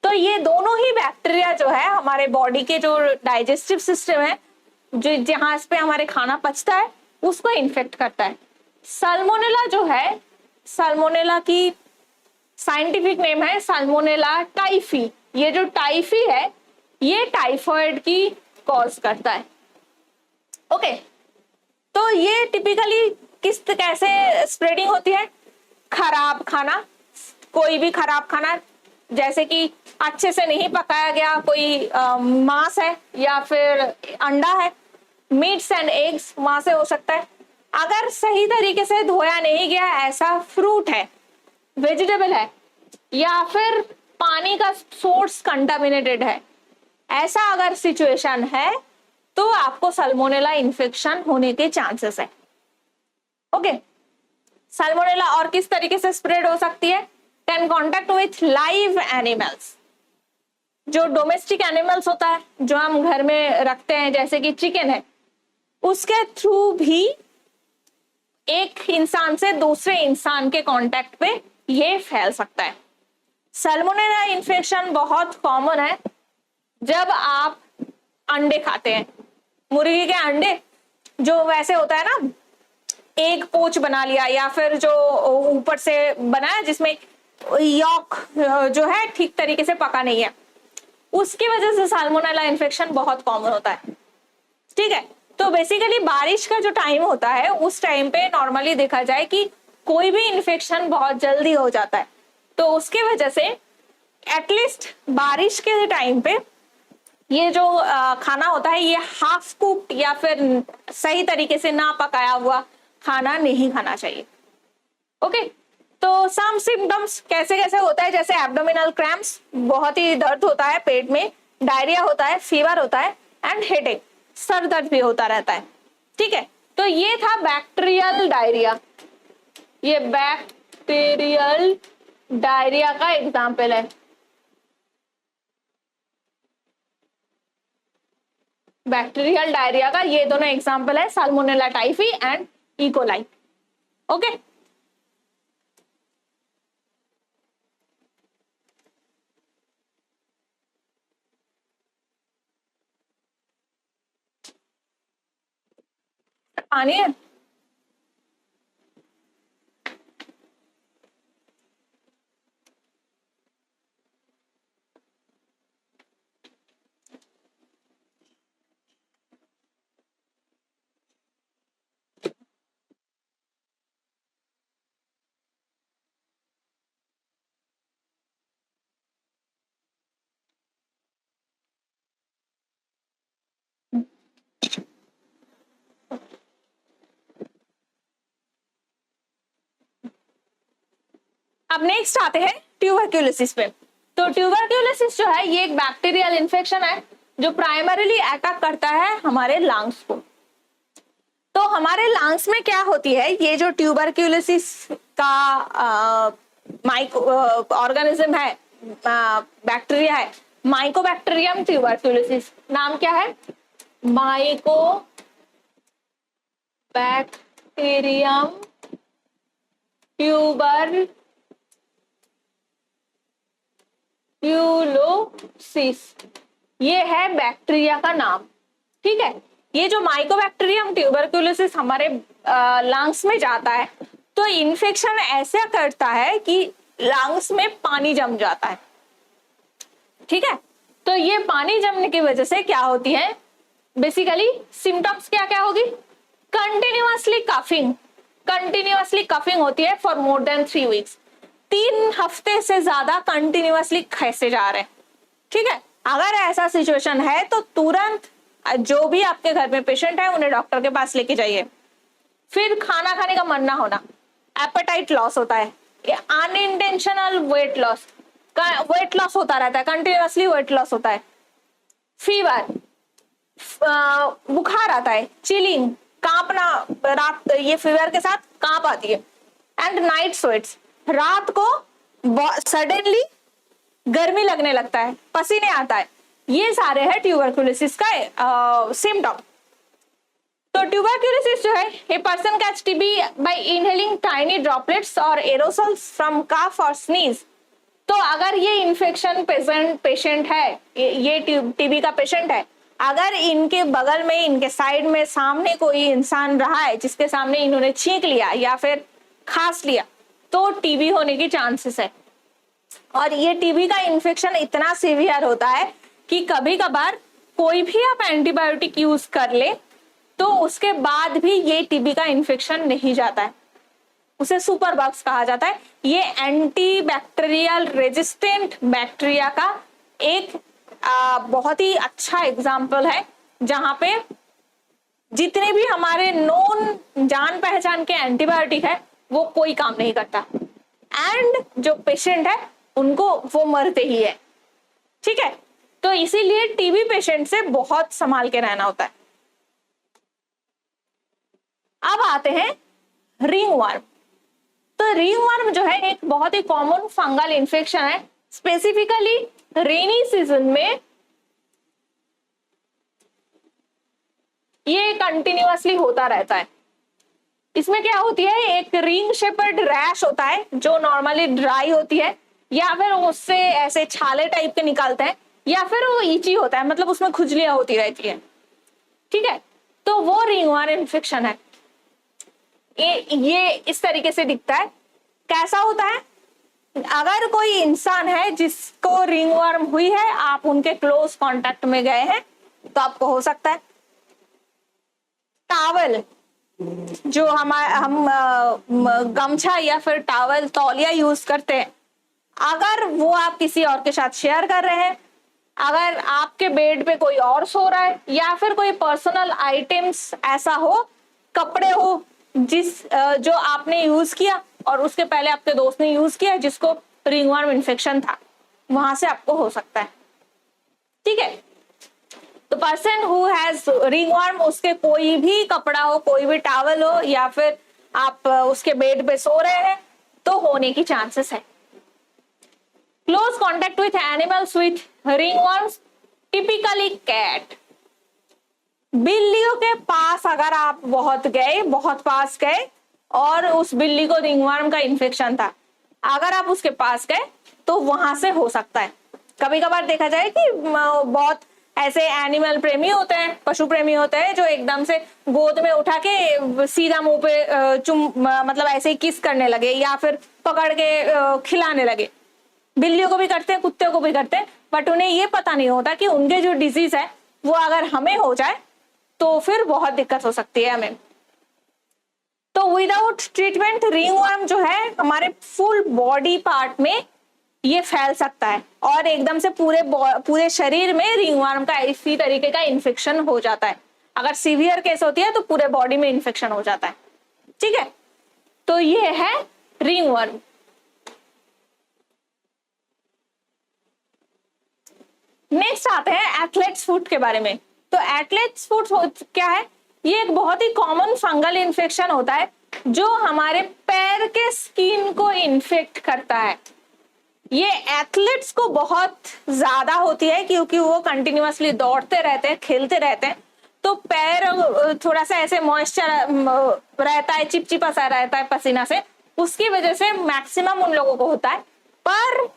[SPEAKER 1] तो ये दोनों ही बैक्टीरिया जो है हमारे बॉडी के जो डाइजेस्टिव सिस्टम है, जो जहां पे हमारे खाना पचता है, उसको इन्फेक्ट करता है। साल्मोनेला जो है, साल्मोनेला की साइंटिफिक नेम है साल्मोनेला टाइफी। ये जो टाइफी है ये टाइफॉइड की कॉज करता है। ओके, तो ये टिपिकली कैसे स्प्रेडिंग होती है? खराब खाना, कोई भी खराब खाना, जैसे कि अच्छे से नहीं पकाया गया कोई मांस है या फिर अंडा है, मीट्स एंड एग्स, वहां से हो सकता है। अगर सही तरीके से धोया नहीं गया ऐसा फ्रूट है, वेजिटेबल है, या फिर पानी का सोर्स कंटामिनेटेड है, ऐसा अगर सिचुएशन है तो आपको साल्मोनेला इन्फेक्शन होने के चांसेस है। ओके, साल्मोनेला और किस तरीके से स्प्रेड हो सकती है? Can contact with live animals, जो डोमेस्टिक एनिमल्स होता है जो हम घर में रखते हैं, जैसे कि चिकन है, उसके थ्रू भी एक इंसान से दूसरे इंसान के कांटेक्ट पे ये फैल सकता है। साल्मोनेला इन्फेक्शन बहुत कॉमन है जब आप अंडे खाते हैं, मुर्गी के अंडे जो वैसे होता है ना, एक पोच बना लिया या फिर जो ऊपर से बनाया जिसमें यॉक जो है ठीक तरीके से पका नहीं है, उसकी वजह से साल्मोनेला इन्फेक्शन बहुत कॉमन होता है। ठीक है, तो बेसिकली बारिश का जो टाइम होता है उस टाइम पे नॉर्मली देखा जाए कि कोई भी इन्फेक्शन बहुत जल्दी हो जाता है, तो उसके वजह से एटलीस्ट बारिश के टाइम पे ये जो खाना होता है ये हाफ कुक्ड या फिर सही तरीके से ना पकाया हुआ खाना नहीं खाना चाहिए। ओके, तो सम सिम्टम्स कैसे कैसे होता है, जैसे एब्डोमिनल क्रैम्प्स, बहुत ही दर्द होता है पेट में, डायरिया होता है, फीवर होता है एंड हेडेक, सर दर्द भी होता रहता है। ठीक है, तो ये था बैक्टीरियल डायरिया, ये बैक्टीरियल डायरिया का एग्जाम्पल है। बैक्टीरियल डायरिया का ये दोनों एग्जाम्पल है, salmonella typhi and E coli. Okay, पानी है? अब नेक्स्ट आते हैं ट्यूबरक्यूलोसिस पे। तो ट्यूबरक्यूलोसिस जो है ये एक बैक्टीरियल इन्फेक्शन है जो प्राइमरीली अटैक करता है हमारे लंग्स को। तो हमारे लंग्स में क्या होती है, ये जो ट्यूबरक्यूलोसिस का माइको ऑर्गेनिज्म है, बैक्टीरिया है, माइकोबैक्टीरियम ट्यूबरक्यूलोसिस, नाम क्या है? माइकोबैक्टीरियम ट्यूबरक्यूलोसिस, ये है बैक्टीरिया का नाम। ठीक है, ये जो माइकोबैक्टीरियम ट्यूबरक्यूलोसिस हमारे लंग्स में जाता है तो इन्फेक्शन ऐसा करता है कि लंग्स में पानी जम जाता है। ठीक है, तो ये पानी जमने की वजह से क्या होती है, बेसिकली सिम्टम्स क्या क्या होगी? कंटिन्यूअसली कफिंग होती है फॉर मोर देन 3 वीक्स, 3 हफ्ते से ज्यादा कंटिन्यूअसली खांसे जा रहे हैं। ठीक है, अगर ऐसा सिचुएशन है तो तुरंत जो भी आपके घर में पेशेंट है उन्हें डॉक्टर के पास लेके जाइए। फिर खाना खाने का मन ना होना, एपेटाइट लॉस होता है, unintentional weight loss, weight loss होता रहता है, कंटिन्यूअसली वेट लॉस होता है। फीवर, बुखार आता है, चिलिंग, कांपना, रात ये फीवर के साथ कांप आती है। एंड नाइट स्वेट्स, रात को सडनली गर्मी लगने लगता है, पसीने आता है, ये सारे है ट्यूबरकुलोसिस का सिम्टम। तो ट्यूबरकुलोसिस जो है, a person catch TB bye inhaling tiny droplets और एरोसल्स फ्रॉम कफ और स्नीज। तो अगर ये इन्फेक्शन पेशेंट है, ये टीबी का पेशेंट है, अगर इनके बगल में, इनके साइड में, सामने कोई इंसान रहा है जिसके सामने इन्होंने छींक लिया या फिर खांस लिया, तो टीबी होने की चांसेस है। और ये टीबी का इन्फेक्शन इतना सीवियर होता है कि कभी कभार कोई भी आप एंटीबायोटिक यूज कर ले तो उसके बाद भी ये टीबी का इन्फेक्शन नहीं जाता है, उसे सुपर बग्स कहा जाता है। ये एंटी बैक्टीरियल रेजिस्टेंट बैक्टीरिया का एक बहुत ही अच्छा एग्जाम्पल है, जहां पे जितने भी हमारे नॉन जान पहचान के एंटीबायोटिक है वो कोई काम नहीं करता, एंड जो पेशेंट है उनको वो मरते ही है। ठीक है, तो इसीलिए टीबी पेशेंट से बहुत संभाल के रहना होता है। अब आते हैं रिंगवर्म। तो रिंगवर्म जो है एक बहुत ही कॉमन फंगल इन्फेक्शन है, स्पेसिफिकली रेनी सीजन में ये कंटिन्यूअसली होता रहता है। इसमें क्या होती है, एक रिंग शेपर्ड रैश होता है जो नॉर्मली ड्राई होती है, या फिर उससे ऐसे छाले टाइप के निकलते हैं, या फिर वो ईची होता है, मतलब उसमें खुजलियां होती रहती है। ठीक है, तो वो रिंगवर्म इन्फेक्शन है। ये इस तरीके से दिखता है। कैसा होता है, अगर कोई इंसान है जिसको रिंगवर्म हुई है, आप उनके क्लोज कांटेक्ट में गए हैं, तो आपको हो सकता है। टावल, जो हम गमछा या फिर टावल, तौलिया यूज करते हैं, अगर वो आप किसी और के साथ शेयर कर रहे हैं, अगर आपके बेड पे कोई और सो रहा है, या फिर कोई पर्सनल आइटम्स ऐसा हो, कपड़े हो जो आपने यूज किया और उसके पहले आपके दोस्त ने यूज किया जिसको रिंगवर्म इन्फेक्शन था, वहां से आपको हो सकता है। ठीक है, तो पर्सन हु हैज रिंगवर्म, उसके कोई भी कपड़ा हो, कोई भी टॉवल हो, या फिर आप उसके बेड पे सो रहे हैं, तो होने की चांसेस है। Close contact with animals with ringworms, typically cat. बिल्लियों के पास अगर आप बहुत पास गए और उस बिल्ली को रिंगवर्म का इन्फेक्शन था, अगर आप उसके पास गए तो वहां से हो सकता है। कभी कभार देखा जाए कि बहुत ऐसे एनिमल प्रेमी होते हैं, पशु प्रेमी होते हैं, जो एकदम से गोद में उठा के सीधा मुंह पे मतलब ऐसे ही किस करने लगे, या फिर पकड़ के खिलाने लगे। बिल्लियों को भी करते हैं, कुत्ते को भी करते हैं, बट उन्हें ये पता नहीं होता कि उनके जो डिजीज है वो अगर हमें हो जाए तो फिर बहुत दिक्कत हो सकती है हमें। तो विदाउट ट्रीटमेंट रिंगवर्म जो है हमारे फुल बॉडी पार्ट में ये फैल सकता है, और एकदम से पूरे शरीर में रिंगवर्म का इसी तरीके का इन्फेक्शन हो जाता है। अगर सीवियर केस होती है तो पूरे बॉडी में इन्फेक्शन हो जाता है। ठीक है, तो ये है रिंगवर्म। नेक्स्ट आते हैं एथलेट्स फुट के बारे में। तो एथलेट्स फुट क्या है, ये एक बहुत ही कॉमन फंगल इन्फेक्शन होता है जो हमारे पैर के स्किन को इन्फेक्ट करता है। ये एथलीट्स को बहुत ज्यादा होती है क्योंकि वो कंटिन्यूअसली दौड़ते रहते हैं, खेलते रहते हैं, तो पैर थोड़ा सा ऐसे मॉइस्चर रहता है, चिपचिपा सा रहता है पसीना से, उसकी वजह से मैक्सिमम उन लोगों को होता है। पर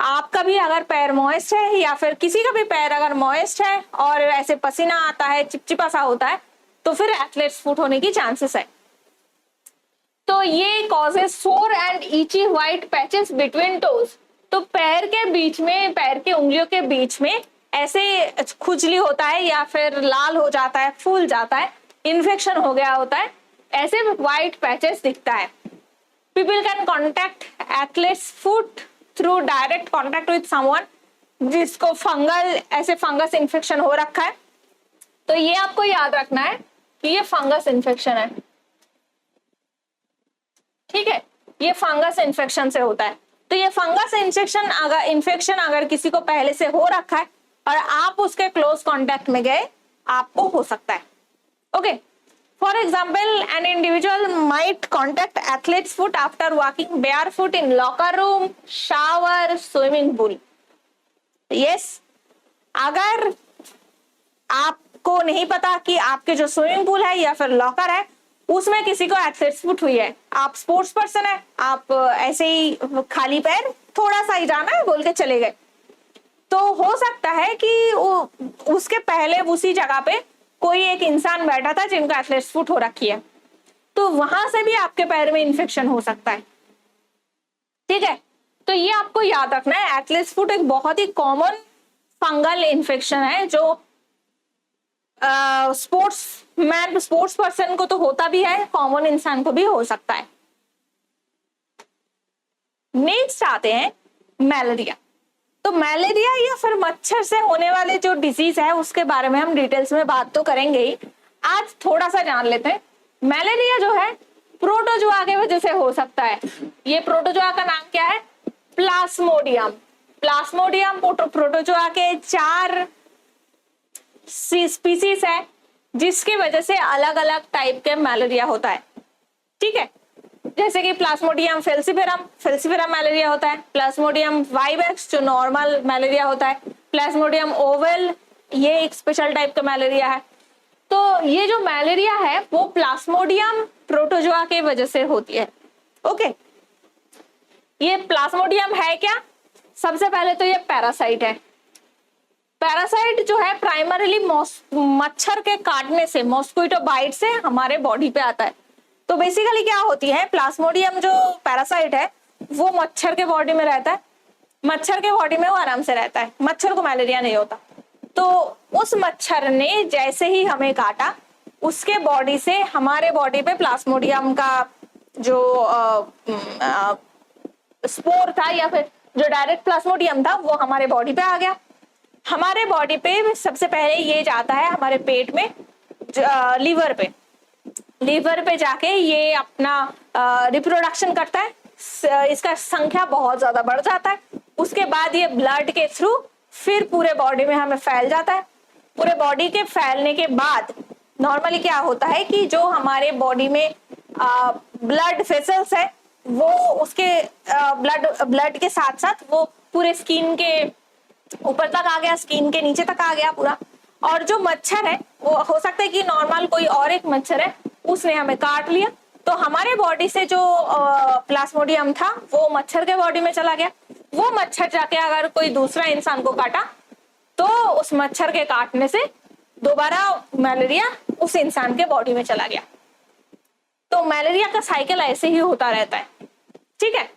[SPEAKER 1] आपका भी अगर पैर मॉइस्ट है, या फिर किसी का भी पैर अगर मॉइस्ट है और ऐसे पसीना आता है, चिपचिपा सा होता है, तो फिर एथलेट्स फुट होने की चांसेस है। तो ये कॉजेस सोर एंड ईची व्हाइट पैचेस बिटवीन टोज। तो पैर के बीच में, पैर के उंगलियों के बीच में ऐसे खुजली होता है, या फिर लाल हो जाता है, फूल जाता है, इन्फेक्शन हो गया होता है, ऐसे व्हाइट पैचेस दिखता है। People can contact athletes foot through direct contact with someone जिसको फंगस इन्फेक्शन हो रखा है। तो ये आपको याद रखना है कि ये फंगस इन्फेक्शन है। ठीक है, ये फंगस इन्फेक्शन से होता है। तो ये फंगस इन्फेक्शन अगर किसी को पहले से हो रखा है और आप उसके क्लोज कांटेक्ट में गए, आपको हो सकता है। Okay, for example an individual might contact athletes foot after walking barefoot in locker room, shower, swimming pool. Yes, अगर आपको नहीं पता कि आपके जो स्विमिंग पूल है या फिर लॉकर है उसमें किसी को एथलीट्स फुट हुई है, आप स्पोर्ट्स पर्सन है, आप ऐसे ही खाली पैर थोड़ा सा ही जाना है बोल के चले गए, तो हो सकता है कि उसके पहले उसी जगह पे कोई एक इंसान बैठा था जिनका एथलीट्स फुट हो रखी है, तो वहां से भी आपके पैर में इंफेक्शन हो सकता है। ठीक है, तो ये आपको याद रखना है, एथलीट्स फुट एक बहुत ही कॉमन फंगल इन्फेक्शन है जो स्पोर्ट्स पर्सन को तो होता भी है, कॉमन इंसान को भी हो सकता है। नेक्स्ट आते हैं मलेरिया। तो मलेरिया या फिर मच्छर से होने वाले जो डिजीज है उसके बारे में हम डिटेल्स में बात तो करेंगे ही, आज थोड़ा सा जान लेते हैं। मलेरिया जो है प्रोटोजोआ की वजह से हो सकता है। ये प्रोटोजोआ का नाम क्या है? प्लाज्मोडियम। प्लाज्मोडियम प्रोटोजोआ के 4 स्पीसीज है जिसकी वजह से अलग अलग टाइप के मलेरिया होता है। ठीक है, जैसे कि प्लाज्मोडियम फेल्सीफेरम मलेरिया होता है, प्लाज्मोडियम वाइवेक्स जो नॉर्मल मलेरिया होता है, प्लाज्मोडियम ओवल ये एक स्पेशल टाइप का मलेरिया है। तो ये जो मलेरिया है वो प्लाज्मोडियम प्रोटोजोआ की वजह से होती है। ओके, ये प्लाज्मोडियम है क्या? सबसे पहले तो ये पैरासाइट है। पैरासाइट जो है प्राइमरीली मच्छर के काटने से, मॉस्किटो बाइट से हमारे बॉडी पे आता है। तो बेसिकली क्या होती है, प्लाज्मोडियम जो पैरासाइट है वो मच्छर के बॉडी में रहता है, मच्छर के बॉडी में वो आराम से रहता है, मच्छर को मलेरिया नहीं होता। तो उस मच्छर ने जैसे ही हमें काटा उसके बॉडी से हमारे बॉडी पे प्लाज्मोडियम का जो स्पोर था या फिर जो डायरेक्ट प्लाज्मोडियम था वो हमारे बॉडी पे आ गया। हमारे बॉडी पे सबसे पहले ये जाता है हमारे पेट में, लीवर पे जाके ये अपना रिप्रोडक्शन करता है। इसका संख्या बहुत ज्यादा बढ़ जाता है। उसके बाद ये ब्लड के थ्रू फिर पूरे बॉडी में हमें फैल जाता है। पूरे बॉडी के फैलने के बाद नॉर्मली क्या होता है कि जो हमारे बॉडी में ब्लड वेसल्स है वो उसके ब्लड के साथ साथ वो पूरे स्किन के ऊपर तक आ गया, स्किन के नीचे तक आ गया पूरा। और जो मच्छर है वो हो सकता है कि नॉर्मल कोई और एक मच्छर है उसने हमें काट लिया, तो हमारे बॉडी से जो प्लाज्मोडियम था वो मच्छर के बॉडी में चला गया। वो मच्छर जाके अगर कोई दूसरा इंसान को काटा तो उस मच्छर के काटने से दोबारा मलेरिया उस इंसान के बॉडी में चला गया। तो मलेरिया का साइकिल ऐसे ही होता रहता है। ठीक है,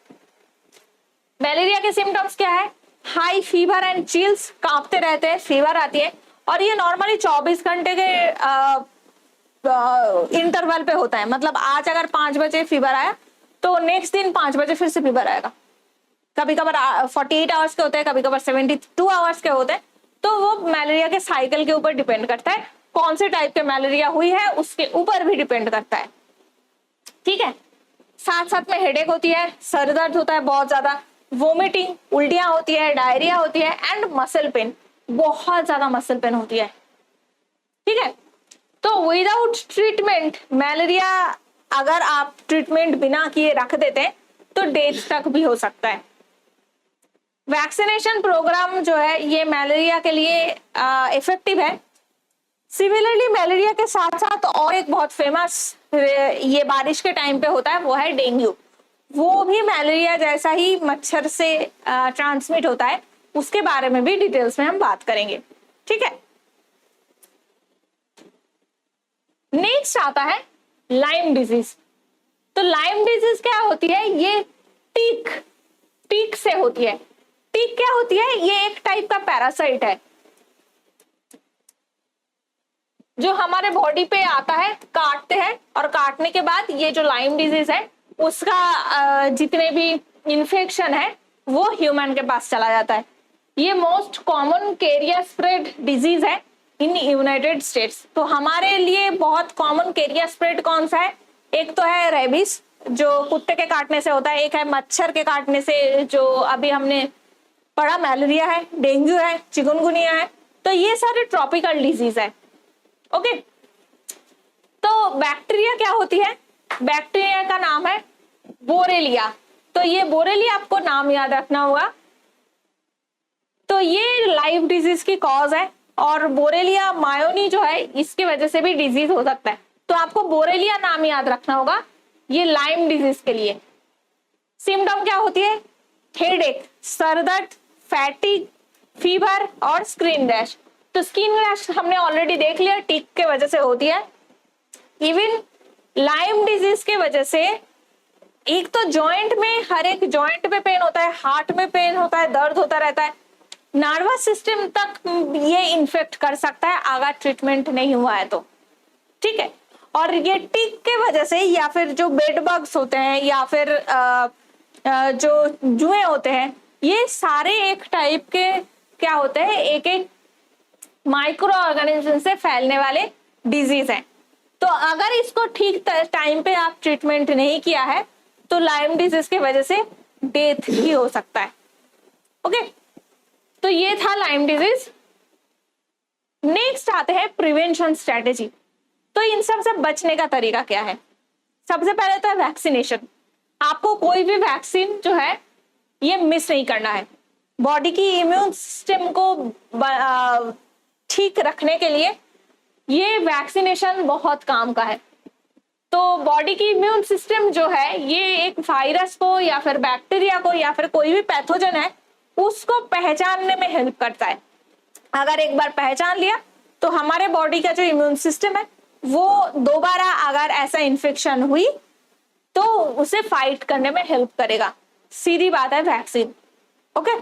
[SPEAKER 1] मलेरिया के सिम्टम्स क्या है? हाई फीवर एंड चिल्स, कांपते रहते हैं, फीवर आती है, और ये नॉर्मली 24 घंटे के इंटरवल पे होता है। मतलब आज अगर 5 बजे फीवर आया तो नेक्स्ट दिन 5 बजे फिर से फीवर आएगा। कभी कभार 48 आवर्स के होते हैं, कभी कभार 72 आवर्स के होते हैं। तो वो मलेरिया के साइकिल के ऊपर डिपेंड करता है, कौन से टाइप के मलेरिया हुई है उसके ऊपर भी डिपेंड करता है। ठीक है, साथ साथ में हेडेक होती है, सर दर्द होता है बहुत ज्यादा, वोमिटिंग, उल्टियां होती है, डायरिया होती है एंड मसल पेन, बहुत ज्यादा मसल पेन होती है। ठीक है, तो विदाउट ट्रीटमेंट मलेरिया अगर आप ट्रीटमेंट बिना किए रख देते हैं तो डेथ तक भी हो सकता है। वैक्सीनेशन प्रोग्राम जो है ये मलेरिया के लिए इफेक्टिव है। सिमिलरली मलेरिया के साथ साथ और एक बहुत फेमस ये बारिश के टाइम पे होता है वो है डेंगू। वो भी मलेरिया जैसा ही मच्छर से ट्रांसमिट होता है, उसके बारे में भी डिटेल्स में हम बात करेंगे। ठीक है, नेक्स्ट आता है लाइम डिजीज। तो लाइम डिजीज क्या होती है? ये टीक से होती है। टीक क्या होती है? ये एक टाइप का पैरासाइट है जो हमारे बॉडी पे आता है, काटते हैं, और काटने के बाद ये जो लाइम डिजीज है उसका जितने भी इन्फेक्शन है वो ह्यूमन के पास चला जाता है। ये most common carrier spread disease है इन यूनाइटेड स्टेट्स। तो हमारे लिए बहुत कॉमन कैरियर स्प्रेड कौन सा है? एक तो है रेबीज, जो कुत्ते के काटने से होता है, एक है मच्छर के काटने से, जो अभी हमने पढ़ा मलेरिया है, डेंगू है, चिकनगुनिया है। तो ये सारे ट्रॉपिकल डिजीज है। ओके, तो बैक्टीरिया क्या होती है? बैक्टीरिया का नाम है बोरेलिया। तो ये बोरेलिया आपको नाम याद रखना होगा। तो ये लाइव डिजीज की कॉज है, और बोरेलिया मायोनी जो है इसकी वजह से भी डिजीज हो सकता है। तो आपको बोरेलिया नाम याद रखना होगा ये लाइम डिजीज के लिए। सिम्टम क्या होती है? हेडेक, सरदर्द, फैटिग, फीवर और स्किन रैश। तो स्किन रैश हमने ऑलरेडी देख लिया, टिक के वजह से होती है। इवन लाइम डिजीज के वजह से एक तो जॉइंट में, हर एक जॉइंट में पेन होता है, हार्ट में पेन होता है, दर्द होता रहता है, नर्वस सिस्टम तक ये इन्फेक्ट कर सकता है अगर ट्रीटमेंट नहीं हुआ है तो। ठीक है, और ये टिक के वजह से, या फिर जो बेड बग्स होते हैं, या फिर जो जुए होते हैं, ये सारे एक टाइप के क्या होते हैं, एक एक माइक्रो ऑर्गेनिज्म से फैलने वाले डिजीज हैं। तो अगर इसको ठीक टाइम पे आप ट्रीटमेंट नहीं किया है तो लाइम डिजीज की वजह से डेथ भी हो सकता है। ओके, तो ये था लाइम डिजीज। नेक्स्ट आते हैं प्रिवेंशन स्ट्रेटेजी। तो इन सब से बचने का तरीका क्या है? सबसे पहले तो है वैक्सीनेशन। आपको कोई भी वैक्सीन जो है ये मिस नहीं करना है। बॉडी की इम्यून सिस्टम को ठीक रखने के लिए ये वैक्सीनेशन बहुत काम का है। तो बॉडी की इम्यून सिस्टम जो है ये एक वायरस को, या फिर बैक्टीरिया को, या फिर कोई भी पैथोजन है उसको पहचानने में हेल्प करता है। अगर एक बार पहचान लिया तो हमारे बॉडी का जो इम्यून सिस्टम है वो दोबारा अगर ऐसा इन्फेक्शन हुई तो उसे फाइट करने में हेल्प करेगा। सीधी बात है वैक्सीन। ओके,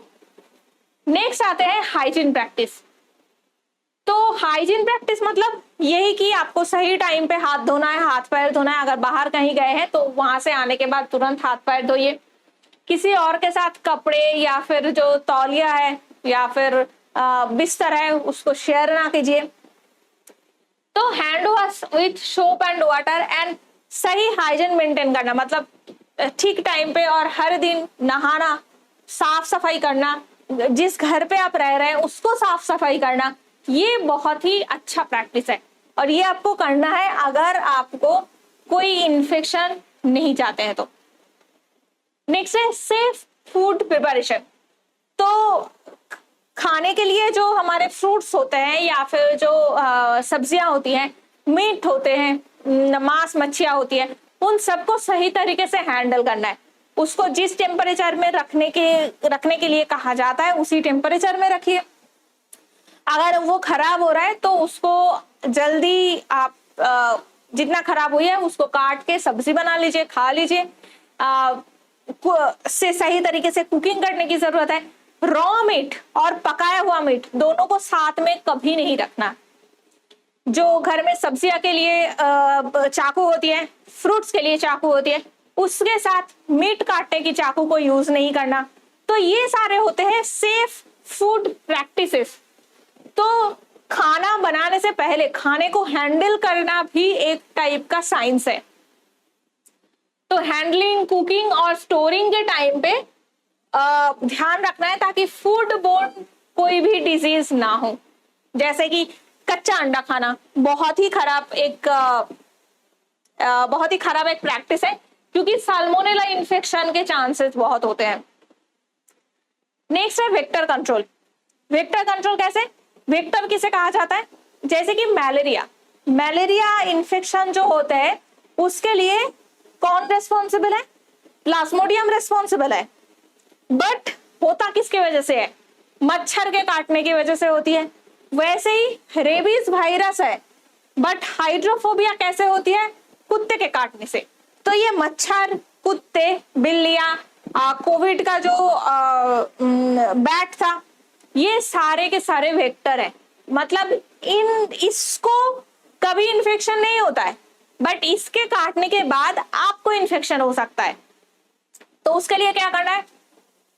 [SPEAKER 1] नेक्स्ट आते हैं हाइजीन प्रैक्टिस। तो हाइजीन प्रैक्टिस मतलब यही कि आपको सही टाइम पे हाथ धोना है, हाथ पैर धोना है। अगर बाहर कहीं गए हैं तो वहां से आने के बाद तुरंत हाथ पैर धोइए। किसी और के साथ कपड़े या फिर जो तौलिया है या फिर बिस्तर है उसको शेयर ना कीजिए। तो hand wash with soap and water and सही हाइजीन मेंटेन करना, मतलब ठीक टाइम पे और हर दिन नहाना, साफ सफाई करना, जिस घर पे आप रह रहे हैं उसको साफ सफाई करना, ये बहुत ही अच्छा प्रैक्टिस है। और ये आपको करना है अगर आपको कोई इन्फेक्शन नहीं चाहते हैं तो। नेक्स्ट है सेफ फूड प्रिपरेशन। तो खाने के लिए जो हमारे फ्रूट्स होते हैं या फिर जो सब्जियां होती हैं, मीट होते हैं, मांस मच्छियां होती है, उन सबको सही तरीके से हैंडल करना है। उसको जिस टेम्परेचर में रखने के लिए कहा जाता है उसी टेम्परेचर में रखिए। अगर वो खराब हो रहा है तो उसको जल्दी आप जितना खराब हुई है उसको काट के सब्जी बना लीजिए, खा लीजिए। से सही तरीके से कुकिंग करने की जरूरत है। रॉ मीट और पकाया हुआ मीट दोनों को साथ में कभी नहीं रखना। जो घर में सब्जियां के लिए चाकू होती है, फ्रूट्स के लिए चाकू होती है, उसके साथ मीट काटने की चाकू को यूज नहीं करना। तो ये सारे होते हैं सेफ फूड प्रैक्टिसेस। तो खाना बनाने से पहले खाने को हैंडल करना भी एक टाइप का साइंस है। तो हैंडलिंग, कुकिंग और स्टोरिंग के टाइम पे ध्यान रखना है ताकि फूड बोर्न कोई भी डिजीज ना हो। जैसे कि कच्चा अंडा खाना बहुत ही खराब एक प्रैक्टिस है, क्योंकि साल्मोनेला इन्फेक्शन के चांसेस बहुत होते हैं। नेक्स्ट है वेक्टर कंट्रोल। वेक्टर कंट्रोल कैसे? वेक्टर किसे कहा जाता है? जैसे कि मलेरिया इन्फेक्शन जो होते हैं उसके लिए कौन रेस्पॉन्सिबल है? प्लाज्मोडियम रेस्पॉन्सिबल है। बट होता किसके वजह से है? मच्छर के काटने की वजह से होती है। वैसे ही रेबीज वायरस है, बट हाइड्रोफोबिया कैसे होती है? कुत्ते के काटने से। तो ये मच्छर, कुत्ते, बिल्लियां, कोविड का जो बैट था, ये सारे के सारे वेक्टर है। मतलब इसको कभी इन्फेक्शन नहीं होता है, बट इसके काटने के बाद आपको इन्फेक्शन हो सकता है। तो उसके लिए क्या करना है?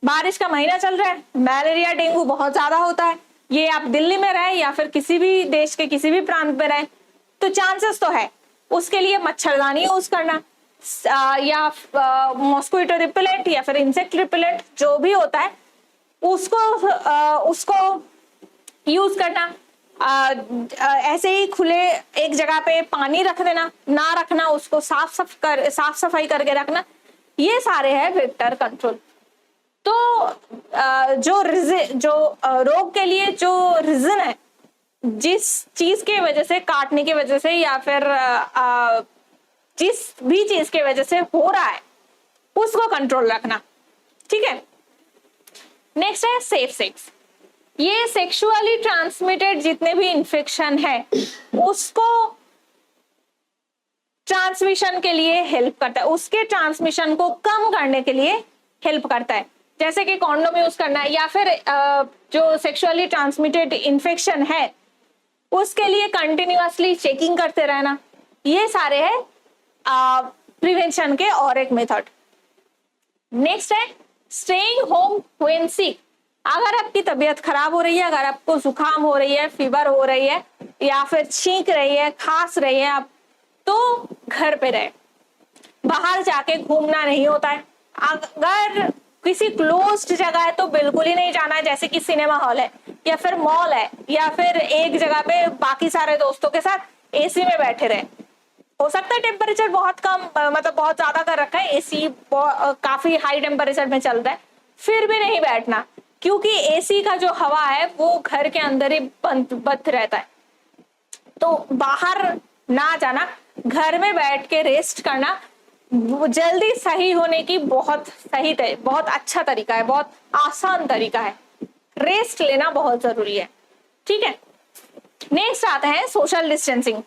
[SPEAKER 1] बारिश का महीना चल रहा है, मलेरिया डेंगू बहुत ज्यादा होता है। ये आप दिल्ली में रहे या फिर किसी भी देश के किसी भी प्रांत में रहे तो चांसेस तो है। उसके लिए मच्छरदानी यूज करना, या मॉस्किटो रिपेलेंट या फिर इंसेक्ट रिपेलेंट जो भी होता है उसको यूज करना। ऐसे ही खुले एक जगह पे पानी रख देना, ना रखना, उसको साफ सफाई करके रखना, ये सारे हैं वेक्टर कंट्रोल। तो जो रोग के लिए जो रीजन है, जिस चीज के वजह से, काटने की वजह से या फिर जिस भी चीज के वजह से हो रहा है, उसको कंट्रोल रखना। ठीक है। नेक्स्ट है सेफ सेक्स। ये सेक्सुअली ट्रांसमिटेड जितने भी इंफेक्शन है उसको ट्रांसमिशन के लिए हेल्प करता है, उसके ट्रांसमिशन को कम करने के लिए हेल्प करता है। जैसे कि कॉन्डोम यूज करना है, या फिर जो सेक्सुअली ट्रांसमिटेड इंफेक्शन है उसके लिए कंटिन्यूअसली चेकिंग करते रहना, ये सारे हैं प्रिवेंशन के और एक मेथड। नेक्स्ट है स्टेइंग होम व्हेन सिक। अगर आपकी तबीयत खराब हो रही है, अगर आपको जुकाम हो रही है, फीवर हो रही है, या फिर छींक रही है, खांस रही है आप, तो घर पे रहे, बाहर जाके घूमना नहीं होता है। अगर किसी क्लोज्ड जगह है तो बिल्कुल ही नहीं जाना है, जैसे कि सिनेमा हॉल है या फिर मॉल है, या फिर एक जगह पे बाकी सारे दोस्तों के साथ एसी में बैठे रहे। हो सकता है टेम्परेचर बहुत कम, मतलब बहुत ज्यादा कर रखा है, एसी काफी हाई टेम्परेचर में चल रहा है, फिर भी नहीं बैठना, क्योंकि एसी का जो हवा है वो घर के अंदर ही बंद रहता है। तो बाहर ना जाना, घर में बैठ के रेस्ट करना जल्दी सही होने की बहुत अच्छा तरीका है, बहुत आसान तरीका है। रेस्ट लेना बहुत जरूरी है। ठीक है। नेक्स्ट आता है सोशल डिस्टेंसिंग।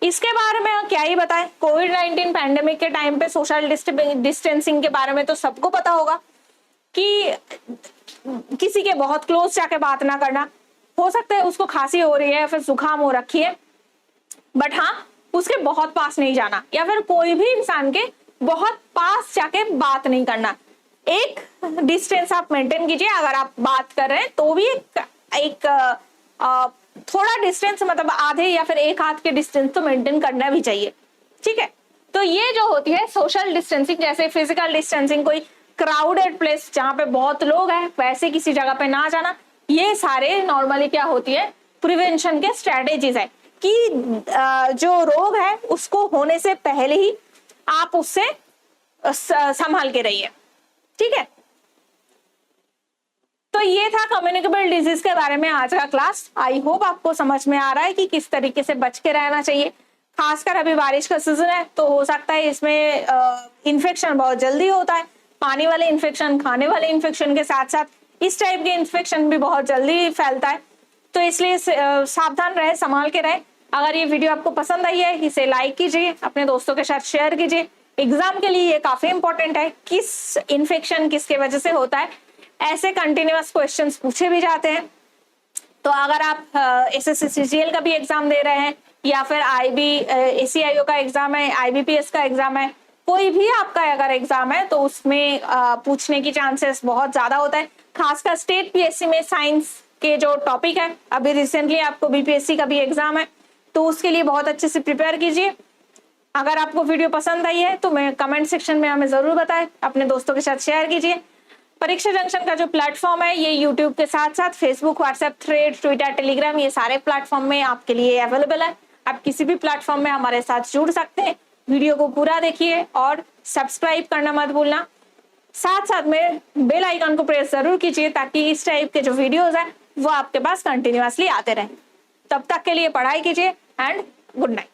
[SPEAKER 1] इसके बारे में क्या ही बताएं, कोविड-19 पैंडेमिक के टाइम पे सोशल डिस्टेंसिंग के बारे में तो सबको पता होगा कि किसी के बहुत क्लोज जाके बात ना करना। हो सकता है उसको खांसी हो रही है या फिर जुकाम हो रखी है, बट हाँ उसके बहुत पास नहीं जाना, या फिर कोई भी इंसान के बहुत पास जाके बात नहीं करना। एक डिस्टेंस आप मेंटेन कीजिए, अगर आप बात कर रहे हैं तो भी एक थोड़ा डिस्टेंस, मतलब आधे या फिर एक हाथ के डिस्टेंस तो मेंटेन करना भी चाहिए। ठीक है। तो ये जो होती है सोशल डिस्टेंसिंग, जैसे फिजिकल डिस्टेंसिंग, कोई क्राउडेड प्लेस जहां पे बहुत लोग हैं वैसे किसी जगह पे ना जाना, ये सारे नॉर्मली क्या होती है प्रिवेंशन के स्ट्रेटेजीज है कि जो रोग है उसको होने से पहले ही आप उससे संभाल के रहिए। ठीक है। तो ये था कम्युनिकेबल डिजीज के बारे में आज का क्लास। आई होप आपको समझ में आ रहा है कि किस तरीके से बच के रहना चाहिए। खासकर अभी बारिश का सीजन है तो हो सकता है इसमें इन्फेक्शन बहुत जल्दी होता है, पानी वाले इन्फेक्शन, खाने वाले इन्फेक्शन के साथ साथ इस टाइप के इन्फेक्शन भी बहुत जल्दी फैलता है। तो इसलिए सावधान रहे, संभाल के रहे। अगर ये वीडियो आपको पसंद आई है इसे लाइक कीजिए, अपने दोस्तों के साथ शेयर कीजिए। एग्जाम के लिए ये काफी इंपॉर्टेंट है, किस इन्फेक्शन किसके वजह से होता है, ऐसे कंटिन्यूअस क्वेश्चंस पूछे भी जाते हैं। तो अगर आप एसएससी सीजीएल का भी एग्जाम दे रहे हैं, या फिर ACIO का एग्जाम है, IBPS का एग्जाम है, कोई भी आपका अगर एग्जाम है तो उसमें पूछने की चांसेस बहुत ज्यादा होता है। खासकर स्टेट PSC में साइंस के जो टॉपिक है, अभी रिसेंटली आपको BPSC का भी एग्जाम है, तो उसके लिए बहुत अच्छे से प्रिपेयर कीजिए। अगर आपको वीडियो पसंद आई है तो मैं कमेंट सेक्शन में हमें जरूर बताएं, अपने दोस्तों के साथ शेयर कीजिए। परीक्षा जंक्शन का जो प्लेटफॉर्म है ये यूट्यूब के साथ साथ Facebook, WhatsApp, thread, Twitter, Telegram, ये सारे प्लेटफॉर्म में आपके लिए अवेलेबल है। आप किसी भी प्लेटफॉर्म में हमारे साथ जुड़ सकते हैं। वीडियो को पूरा देखिए और सब्सक्राइब करना मत भूलना। साथ साथ में बेल आइकन को प्रेस जरूर कीजिए ताकि इस टाइप के जो वीडियोज है वो आपके पास कंटिन्यूअसली आते रहें। तब तक के लिए पढ़ाई कीजिए एंड गुड नाइट।